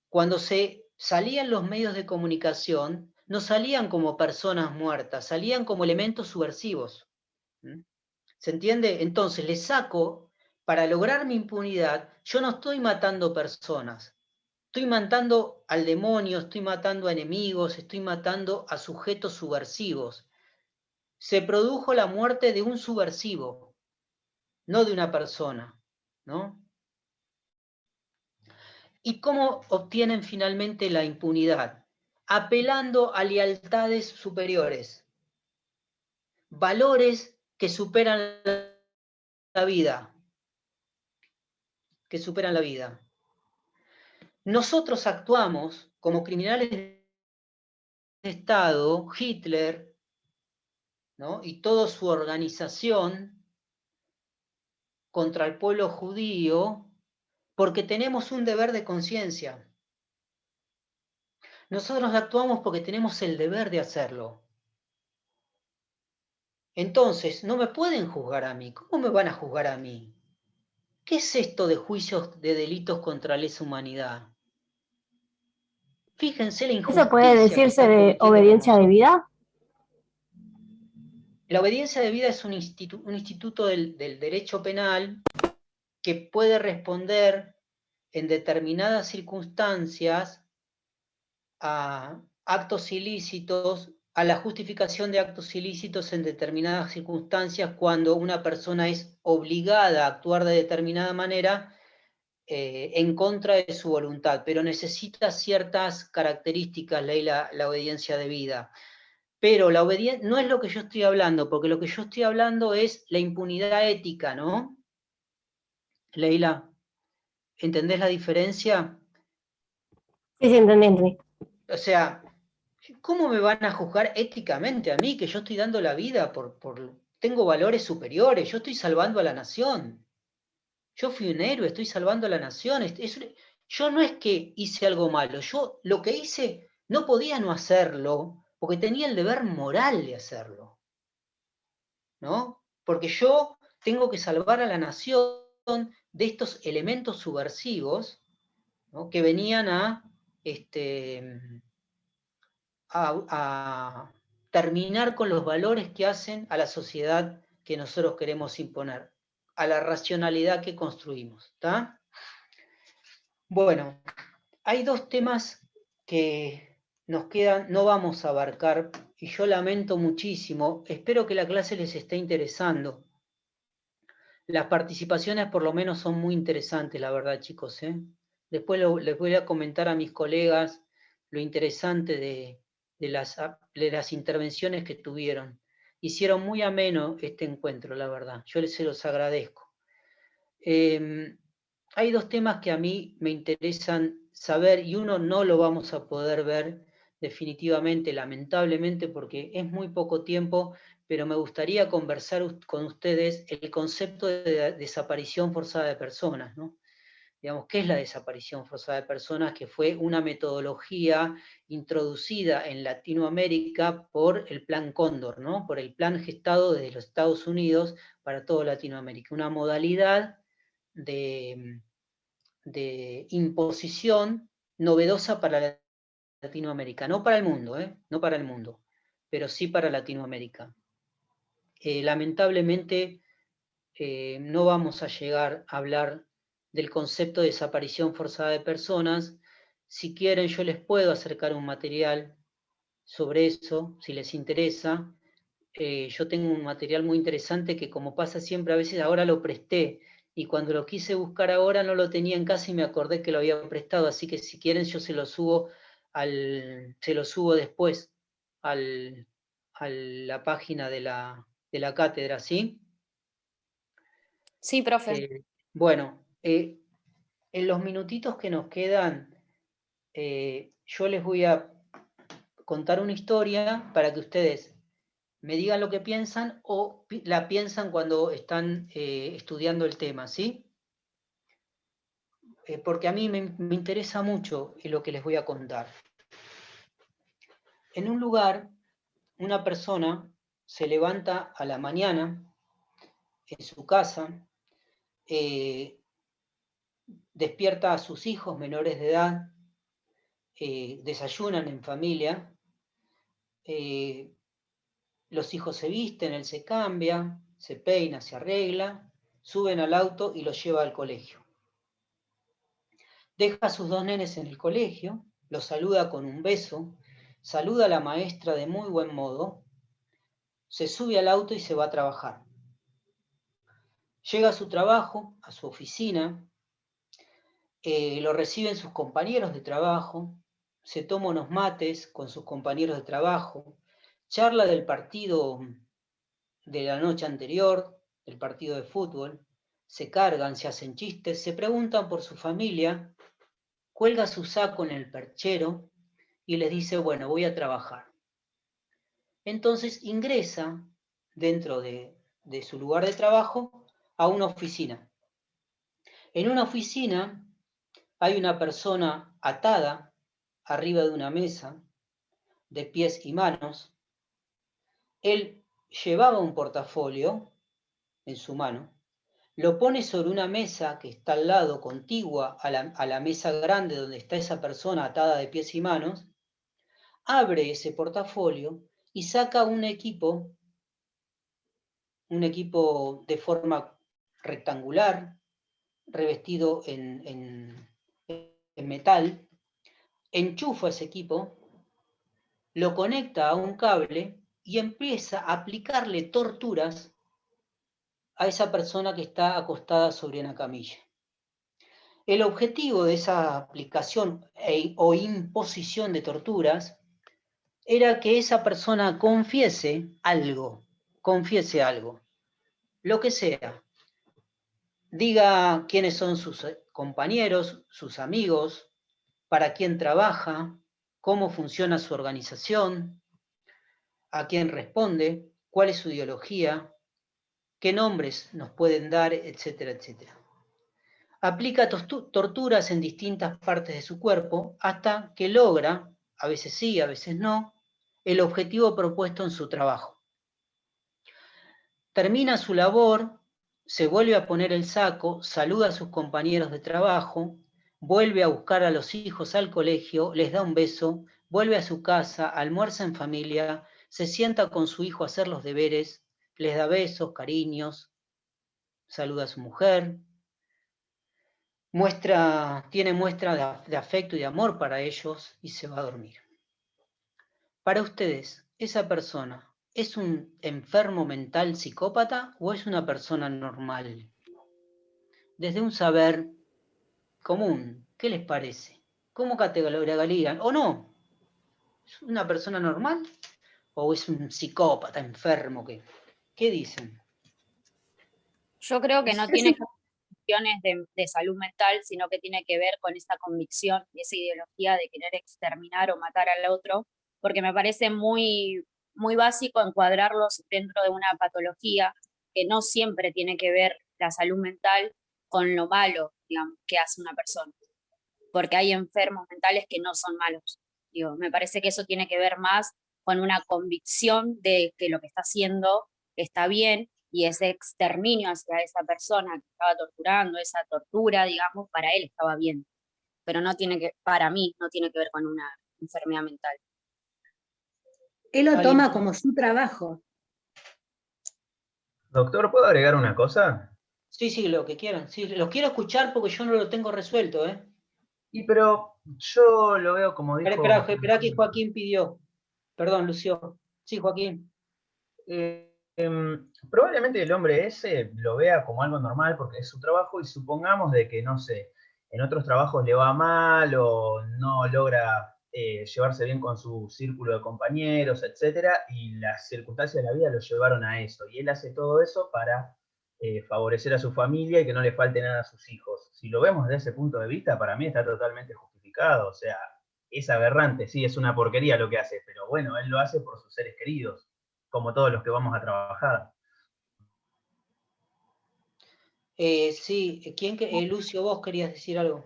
Cuando se salían los medios de comunicación, no salían como personas muertas, salían como elementos subversivos. ¿Se entiende? Entonces le saco, para lograr mi impunidad, yo no estoy matando personas, estoy matando al demonio, estoy matando a enemigos, estoy matando a sujetos subversivos. Se produjo la muerte de un subversivo, no de una persona, ¿no? ¿Y cómo obtienen finalmente la impunidad? Apelando a lealtades superiores, valores que superan la vida, que superan la vida. Nosotros actuamos como criminales de Estado, Hitler, ¿no? Y toda su organización contra el pueblo judío, porque tenemos un deber de conciencia. Nosotros actuamos porque tenemos el deber de hacerlo. Entonces, no me pueden juzgar a mí. ¿Cómo me van a juzgar a mí? ¿Qué es esto de juicios de delitos contra lesa humanidad? Fíjense la injusticia. ¿Eso puede decirse de obediencia de vida? La obediencia de vida es un instituto del derecho penal que puede responder en determinadas circunstancias a actos ilícitos, a la justificación de actos ilícitos en determinadas circunstancias cuando una persona es obligada a actuar de determinada manera en contra de su voluntad, pero necesita ciertas características, la obediencia de vida. Pero la obediencia no es lo que yo estoy hablando, porque lo que yo estoy hablando es la impunidad ética, ¿no? Leila, ¿entendés la diferencia? Sí, entendí. O sea, ¿cómo me van a juzgar éticamente a mí, que yo estoy dando la vida tengo valores superiores, yo estoy salvando a la nación? Yo fui un héroe, estoy salvando a la nación. Yo no es que hice algo malo, yo lo que hice no podía no hacerlo, porque tenía el deber moral de hacerlo, ¿no? Porque yo tengo que salvar a la nación de estos elementos subversivos, ¿no?, que venían a terminar con los valores que hacen a la sociedad que nosotros queremos imponer, a la racionalidad que construimos. ¿Está? Bueno, hay dos temas que nos quedan, no vamos a abarcar, y yo lamento muchísimo, espero que la clase les esté interesando. Las participaciones por lo menos son muy interesantes, la verdad, chicos, ¿eh? Después les voy a comentar a mis colegas lo interesante de las intervenciones que tuvieron. Hicieron muy ameno este encuentro, la verdad. Yo se los agradezco. Hay dos temas que a mí me interesan saber, y uno no lo vamos a poder ver definitivamente, lamentablemente, porque es muy poco tiempo, pero me gustaría conversar con ustedes el concepto de desaparición forzada de personas, ¿no? Digamos, ¿qué es la desaparición forzada de personas? Que fue una metodología introducida en Latinoamérica por el Plan Cóndor, ¿no? Por el plan gestado desde los Estados Unidos para toda Latinoamérica. Una modalidad de imposición novedosa para Latinoamérica, no para el mundo, no para el mundo, pero sí para Latinoamérica. Lamentablemente no vamos a llegar a hablar del concepto de desaparición forzada de personas. Si quieren, yo les puedo acercar un material sobre eso, si les interesa. Yo tengo un material muy interesante que, como pasa siempre, a veces ahora lo presté, y cuando lo quise buscar ahora no lo tenía en casa y me acordé que lo había prestado, así que si quieren yo se lo subo después a la página de la cátedra, ¿sí? Sí, profe. Bueno, en los minutitos que nos quedan, yo les voy a contar una historia para que ustedes me digan lo que piensan o la piensan cuando están estudiando el tema, ¿sí? Porque a mí me interesa mucho lo que les voy a contar. En un lugar, una persona se levanta a la mañana en su casa, despierta a sus hijos menores de edad, desayunan en familia, los hijos se visten, él se cambia, se peina, se arregla, suben al auto y los lleva al colegio. Deja a sus dos nenes en el colegio, los saluda con un beso, saluda a la maestra de muy buen modo, se sube al auto y se va a trabajar. Llega a su trabajo, a su oficina, lo reciben sus compañeros de trabajo, se toma unos mates con sus compañeros de trabajo, charla del partido de la noche anterior, del partido de fútbol, se cargan, se hacen chistes, se preguntan por su familia, cuelga su saco en el perchero y les dice, bueno, voy a trabajar. Entonces ingresa dentro de su lugar de trabajo a una oficina. En una oficina hay una persona atada arriba de una mesa, de pies y manos. Él llevaba un portafolio en su mano, lo pone sobre una mesa que está al lado, contigua a la mesa grande donde está esa persona atada de pies y manos, abre ese portafolio y saca un equipo de forma rectangular, revestido en metal, enchufa ese equipo, lo conecta a un cable y empieza a aplicarle torturas a esa persona que está acostada sobre una camilla. El objetivo de esa aplicación o imposición de torturas era que esa persona confiese algo, lo que sea. Diga quiénes son sus compañeros, sus amigos, para quién trabaja, cómo funciona su organización, a quién responde, cuál es su ideología, qué nombres nos pueden dar, etcétera, etcétera. Aplica torturas en distintas partes de su cuerpo hasta que logra, a veces sí, a veces no, el objetivo propuesto en su trabajo. Termina su labor se vuelve a poner el saco, saluda a sus compañeros de trabajo, vuelve a buscar a los hijos al colegio, les da un beso, vuelve a su casa, almuerza en familia, se sienta con su hijo a hacer los deberes, les da besos, cariños, saluda a su mujer, tiene muestra de afecto y de amor para ellos y se va a dormir. Para ustedes, ¿esa persona es un enfermo mental psicópata o es una persona normal? Desde un saber común, ¿qué les parece? ¿Cómo categorizarían? ¿O no? ¿Es una persona normal o es un psicópata enfermo? ¿Qué dicen? Yo creo que no tiene cuestiones de salud mental, sino que tiene que ver con esa convicción y esa ideología de querer exterminar o matar al otro, porque me parece muy, muy básico encuadrarlos dentro de una patología que no siempre tiene que ver la salud mental con lo malo, digamos, que hace una persona, porque hay enfermos mentales que no son malos. Digo, me parece que eso tiene que ver más con una convicción de que lo que está haciendo está bien, y ese exterminio hacia esa persona que estaba torturando, esa tortura, digamos, para él estaba bien. Pero no tiene que, para mí, no tiene que ver con una enfermedad mental. Él lo toma como su trabajo. Doctor, ¿puedo agregar una cosa? Sí, lo que quieran. Sí, los quiero escuchar porque yo no lo tengo resuelto, ¿eh? Pero yo lo veo como dijo... Espera que Joaquín pidió. Perdón, Lucio. Sí, Joaquín. Probablemente el hombre ese lo vea como algo normal porque es su trabajo y supongamos de que, no sé, en otros trabajos le va mal o no logra llevarse bien con su círculo de compañeros, etcétera, y las circunstancias de la vida lo llevaron a eso. Y él hace todo eso para favorecer a su familia y que no le falte nada a sus hijos. Si lo vemos desde ese punto de vista, para mí está totalmente justificado. O sea, es aberrante, sí, es una porquería lo que hace, pero bueno, él lo hace por sus seres queridos, como todos los que vamos a trabajar. Sí, Lucio, vos querías decir algo.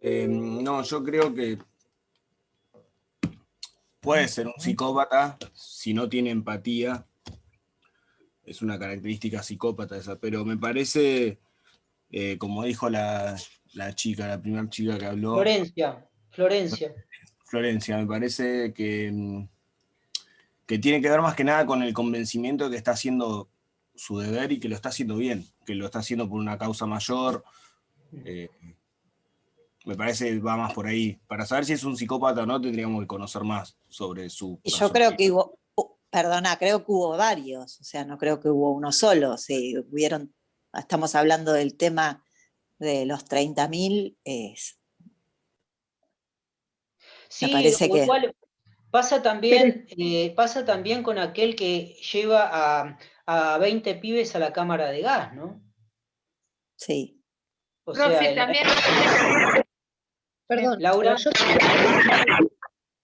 No, yo creo que puede ser un psicópata si no tiene empatía. Es una característica psicópata esa, pero me parece, como dijo la primera chica que habló. Florencia, me parece que tiene que ver más que nada con el convencimiento de que está haciendo su deber y que lo está haciendo bien, que lo está haciendo por una causa mayor. Me parece va más por ahí. Para saber si es un psicópata o no, tendríamos que conocer más sobre su Y yo creo que creo que hubo varios, o sea, no creo que hubo uno solo. Si estamos hablando del tema de los 30.000, Sí, me parece que... igual pasa también con aquel que lleva a 20 pibes a la cámara de gas, ¿no? Sí. O Profe, sea, también... Perdón, Laura. yo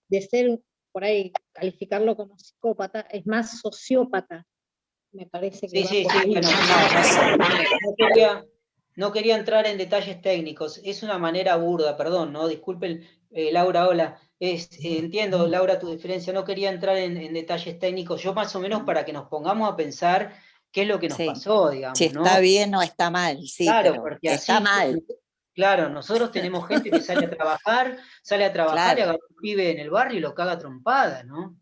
de ser, por ahí, calificarlo como psicópata, es más sociópata. Me parece que Sí, bueno, no quería entrar en detalles técnicos. Es una manera burda, perdón, ¿no? Disculpen, Laura, hola. Entiendo, Laura, tu diferencia. No quería entrar en detalles técnicos. Yo más o menos para que nos pongamos a pensar qué es lo que nos pasó, digamos, si está bien o está mal, sí, claro, pero porque está mal. Claro, nosotros tenemos gente que sale a trabajar Claro. y agarra un pibe en el barrio y lo caga a trompada, ¿no?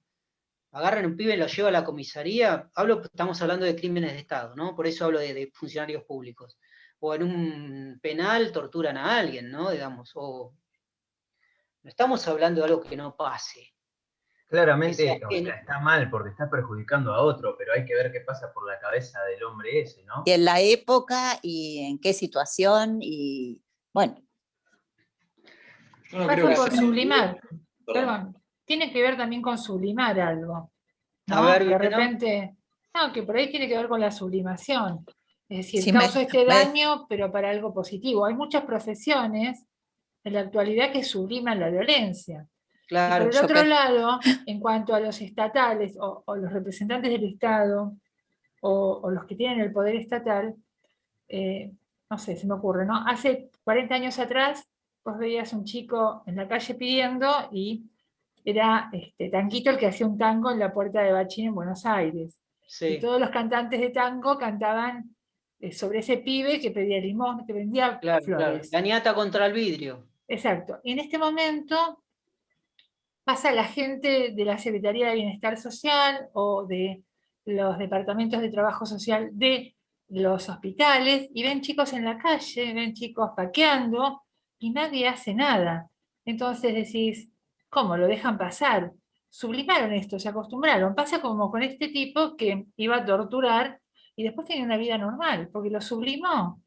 Agarran un pibe y lo lleva a la comisaría. Estamos hablando de crímenes de Estado, ¿no? Por eso hablo de funcionarios públicos. O en un penal torturan a alguien, ¿no? Digamos, no estamos hablando de algo que no pase. Claramente, o sea, está mal porque está perjudicando a otro, pero hay que ver qué pasa por la cabeza del hombre ese, ¿no? Y en la época y en qué situación y bueno. Pasa por sublimar. Perdón, tiene que ver también con sublimar algo, ¿no? A ver, de repente, que por ahí tiene que ver con la sublimación. Es decir, Sí, causa este daño, pero para algo positivo. Hay muchas profesiones en la actualidad que subliman la violencia. Claro, y por el otro lado, en cuanto a los estatales o los representantes del Estado o los que tienen el poder estatal, no sé, se me ocurre, ¿no? Hace 40 años atrás, vos veías un chico en la calle pidiendo y era Tanquito el que hacía un tango en la puerta de Bachín en Buenos Aires. Y todos los cantantes de tango cantaban sobre ese pibe que pedía limón, que vendía flores. La ñata contra el vidrio. Exacto. Y en este momento pasa la gente de la Secretaría de Bienestar Social o de los departamentos de trabajo social de los hospitales y ven chicos en la calle, ven chicos paqueando y nadie hace nada. Entonces decís, ¿cómo? ¿Lo dejan pasar? Sublimaron esto, se acostumbraron. Pasa como con este tipo que iba a torturar y después tenía una vida normal, porque lo sublimó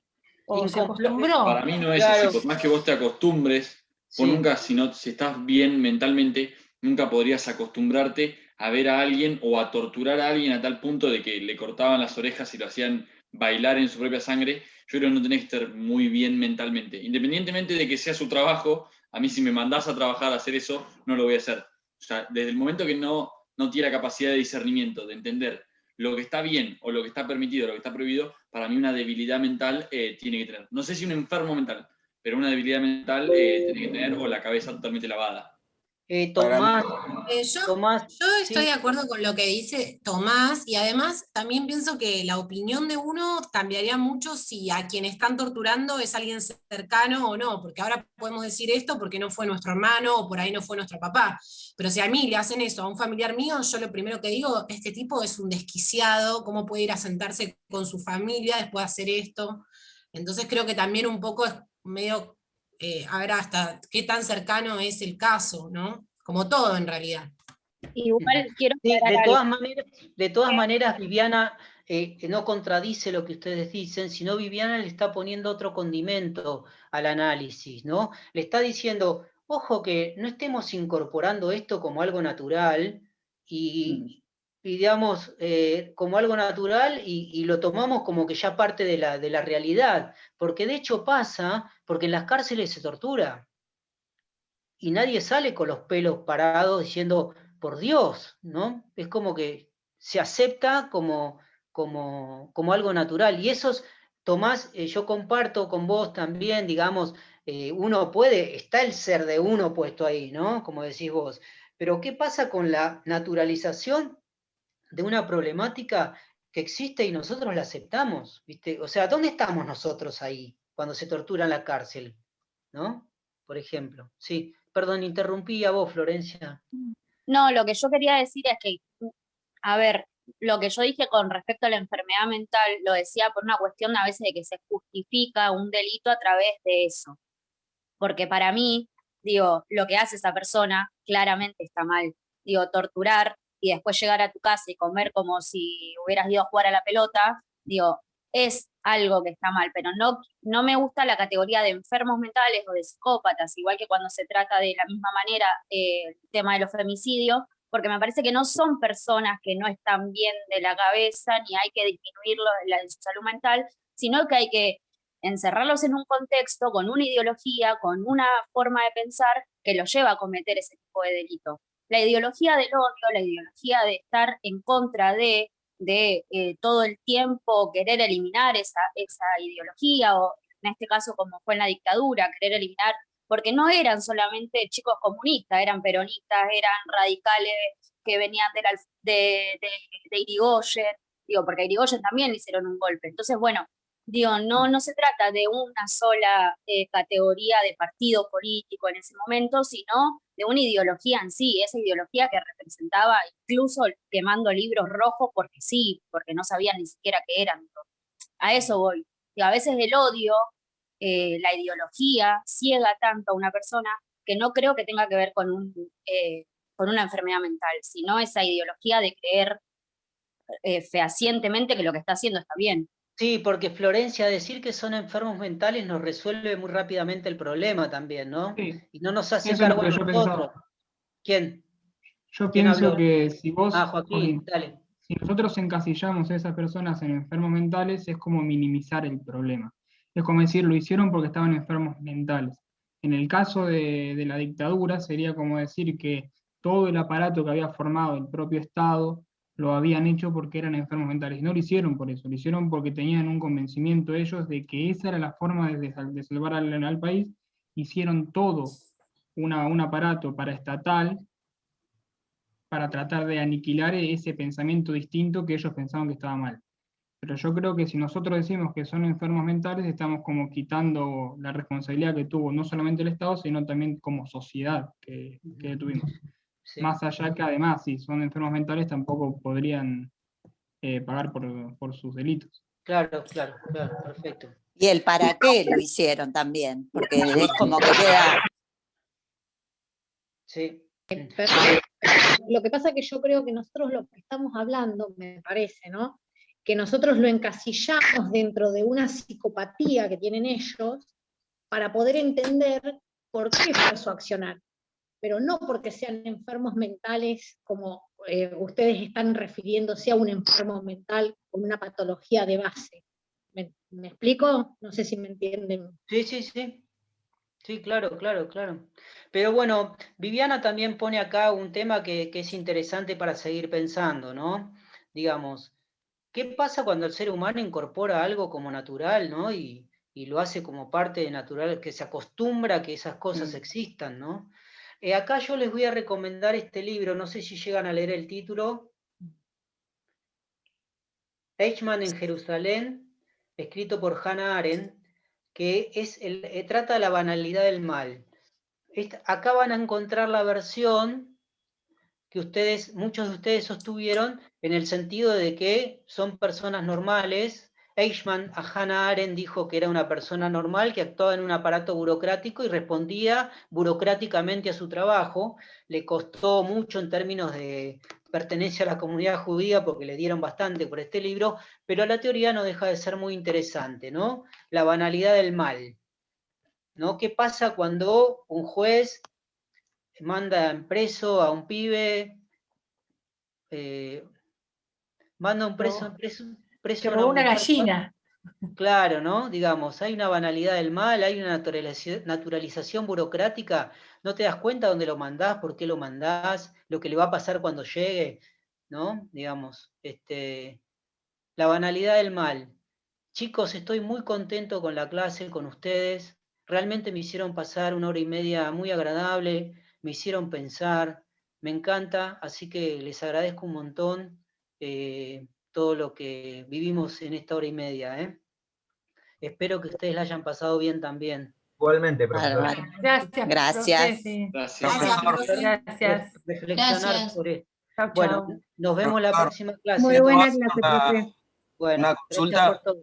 o se acostumbró. Para mí no es así, por más que vos te acostumbres, vos nunca, si estás bien mentalmente, nunca podrías acostumbrarte a ver a alguien o a torturar a alguien a tal punto de que le cortaban las orejas y lo hacían bailar en su propia sangre. Yo creo que no tenés que estar muy bien mentalmente. Independientemente de que sea su trabajo, a mí si me mandás a trabajar a hacer eso, no lo voy a hacer. O sea, desde el momento que no tiene la capacidad de discernimiento, de entender lo que está bien o lo que está permitido o lo que está prohibido, para mí una debilidad mental tiene que tener. No sé si un enfermo mental, pero una debilidad mental tiene que tener o la cabeza totalmente lavada. Tomás, yo estoy de acuerdo con lo que dice Tomás y además también pienso que la opinión de uno cambiaría mucho si a quien están torturando es alguien cercano o no, porque ahora podemos decir esto porque no fue nuestro hermano o por ahí no fue nuestro papá, pero si a mí le hacen eso a un familiar mío, yo lo primero que digo, este tipo es un desquiciado, ¿cómo puede ir a sentarse con su familia después de hacer esto? Entonces creo que también un poco es medio... a ver hasta qué tan cercano es el caso, ¿no? Como todo en realidad. Igual quiero Sí, aclarar de todas maneras, Viviana no contradice lo que ustedes dicen, sino Viviana le está poniendo otro condimento al análisis, ¿no? Le está diciendo, ojo que no estemos incorporando esto como algo natural y digamos, como algo natural y lo tomamos como que ya parte de la realidad, porque de hecho pasa, porque en las cárceles se tortura y nadie sale con los pelos parados diciendo, por Dios, ¿no? Es como que se acepta como algo natural. Y eso, Tomás, yo comparto con vos también, digamos, uno puede, está el ser de uno puesto ahí, ¿no? Como decís vos. Pero ¿qué pasa con la naturalización de una problemática que existe y nosotros la aceptamos? ¿Viste? O sea, ¿dónde estamos nosotros ahí cuando se tortura en la cárcel? ¿No? Por ejemplo. Sí. Perdón, interrumpí a vos, Florencia. No, lo que yo quería decir es que, a ver, lo que yo dije con respecto a la enfermedad mental, lo decía por una cuestión a veces de que se justifica un delito a través de eso. Porque para mí, digo, lo que hace esa persona claramente está mal. Digo, torturar y después llegar a tu casa y comer como si hubieras ido a jugar a la pelota, digo, es algo que está mal, pero no me gusta la categoría de enfermos mentales o de psicópatas, igual que cuando se trata de la misma manera el tema de los femicidios, porque me parece que no son personas que no están bien de la cabeza, ni hay que disminuirlo en su salud mental, sino que hay que encerrarlos en un contexto, con una ideología, con una forma de pensar que los lleva a cometer ese tipo de delito. La ideología del odio, la ideología de estar en contra de todo el tiempo querer eliminar esa ideología, o en este caso como fue en la dictadura, querer eliminar, porque no eran solamente chicos comunistas, eran peronistas, eran radicales que venían de Irigoyen, digo, porque a Irigoyen también le hicieron un golpe. Entonces, bueno, digo, no se trata de una sola categoría de partido político en ese momento, sino de una ideología en sí, esa ideología que representaba incluso quemando libros rojos porque sí, porque no sabían ni siquiera qué eran. A eso voy. Y a veces el odio, la ideología, ciega tanto a una persona que no creo que tenga que ver con una enfermedad mental, sino esa ideología de creer fehacientemente que lo que está haciendo está bien. Sí, porque Florencia, decir que son enfermos mentales nos resuelve muy rápidamente el problema también, ¿no? Sí, Y no nos hace eso es lo cargo a que yo nosotros. pensaba. ¿Quién? Yo ¿Quién pienso habló? que si vos, Joaquín, dale. si nosotros encasillamos a esas personas en enfermos mentales, es como minimizar el problema. Es como decir, lo hicieron porque estaban enfermos mentales. En el caso de la dictadura, sería como decir que todo el aparato que había formado el propio Estado lo habían hecho porque eran enfermos mentales. No lo hicieron por eso, lo hicieron porque tenían un convencimiento ellos de que esa era la forma de salvar al país. Hicieron todo un aparato paraestatal para tratar de aniquilar ese pensamiento distinto que ellos pensaban que estaba mal. Pero yo creo que si nosotros decimos que son enfermos mentales, estamos como quitando la responsabilidad que tuvo no solamente el Estado, sino también como sociedad que tuvimos. Sí. Más allá que además, si son enfermos mentales, tampoco podrían pagar por sus delitos. Claro, perfecto. Y el para qué lo hicieron también, porque es como que queda... Sí. Lo que pasa es que yo creo que nosotros lo que estamos hablando, me parece, ¿no? Que nosotros lo encasillamos dentro de una psicopatía que tienen ellos para poder entender por qué fue su accionar, pero no porque sean enfermos mentales como ustedes están refiriéndose a un enfermo mental con una patología de base. ¿Me explico? No sé si me entienden. Sí, claro. Pero bueno, Viviana también pone acá un tema que es interesante para seguir pensando, ¿no? Digamos, ¿qué pasa cuando el ser humano incorpora algo como natural, ¿no? Y lo hace como parte de natural, que se acostumbra a que esas cosas existan, ¿no? Acá yo les voy a recomendar este libro, no sé si llegan a leer el título. Eichmann en Jerusalén, escrito por Hannah Arendt, que es trata la banalidad del mal. Acá van a encontrar la versión que muchos de ustedes sostuvieron en el sentido de que son personas normales. Eichmann a Hannah Arendt dijo que era una persona normal que actuaba en un aparato burocrático y respondía burocráticamente a su trabajo. Le costó mucho en términos de pertenencia a la comunidad judía porque le dieron bastante por este libro, pero la teoría no deja de ser muy interesante, ¿no? La banalidad del mal, ¿no? ¿Qué pasa cuando un juez manda preso a un pibe, manda un preso que a robó una mujer? gallina. Claro, ¿no? Digamos, hay una banalidad del mal, hay una naturalización burocrática, no te das cuenta dónde lo mandás, por qué lo mandás, lo que le va a pasar cuando llegue, ¿no? Digamos, la banalidad del mal. Chicos, estoy muy contento con la clase, con ustedes. Realmente me hicieron pasar 1 hora y media muy agradable, me hicieron pensar, me encanta, así que les agradezco un montón todo lo que vivimos en esta 1 hora y media. Espero que ustedes la hayan pasado bien también. Igualmente, profesor. Gracias. Gracias. Gracias. Reflexionar por esto. Chau, Bueno, chau. nos vemos la próxima clase. Muy buena clase, profe. Bueno, una gracias consulta. por todo.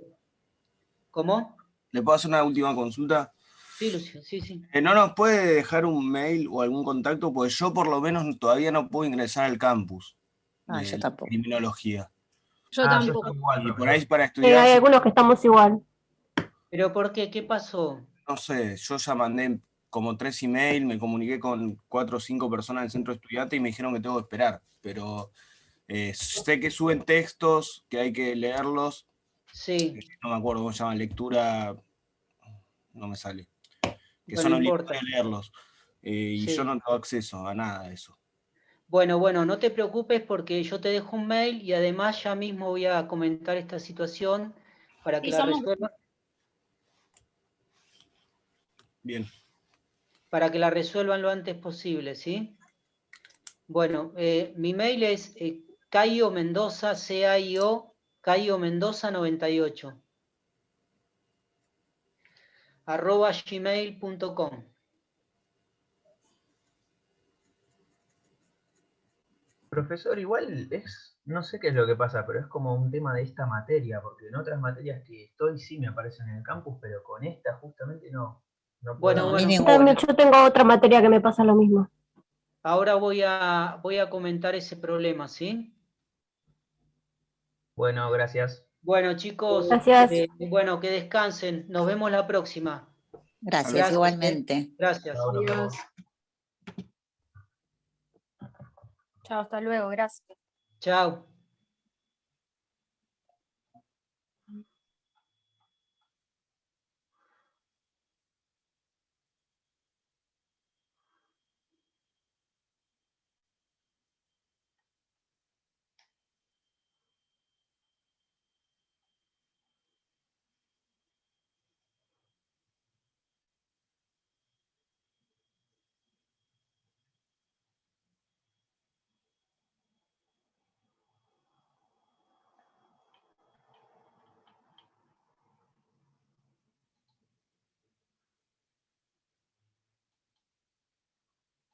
¿Cómo? ¿Le puedo hacer una última consulta? Sí, Lucio, sí. ¿No nos puede dejar un mail o algún contacto? Pues yo por lo menos todavía no puedo ingresar al campus de yo tampoco. criminología. Yo tampoco. Y por ahí para estudiar... hay algunos que estamos igual. ¿Pero por qué? ¿Qué pasó? No sé, yo ya mandé como 3 emails, me comuniqué con 4 o 5 personas del centro estudiante y me dijeron que tengo que esperar. Pero sé que suben textos, que hay que leerlos. Sí. No me acuerdo cómo se llama, lectura... No me sale. Que No son importa. obligatorios leerlos. Y Sí. yo no tengo acceso a nada de eso. Bueno, no te preocupes porque yo te dejo un mail y además ya mismo voy a comentar esta situación para que la resuelvan. Bien. Para que la resuelvan lo antes posible, ¿sí? Bueno, mi mail es Caio Mendoza, CAIO, Caio Mendoza 98 @gmail.com. Profesor, igual no sé qué es lo que pasa, pero es como un tema de esta materia, porque en otras materias que estoy sí me aparecen en el campus, pero con esta justamente no puedo. Bueno. También yo tengo otra materia que me pasa lo mismo. Ahora voy a comentar ese problema, ¿sí? Bueno, gracias. Bueno, chicos, Gracias. bueno, que descansen. Nos vemos la próxima. Gracias, igualmente. Gracias. Adiós. Chao, hasta luego, gracias. Chao.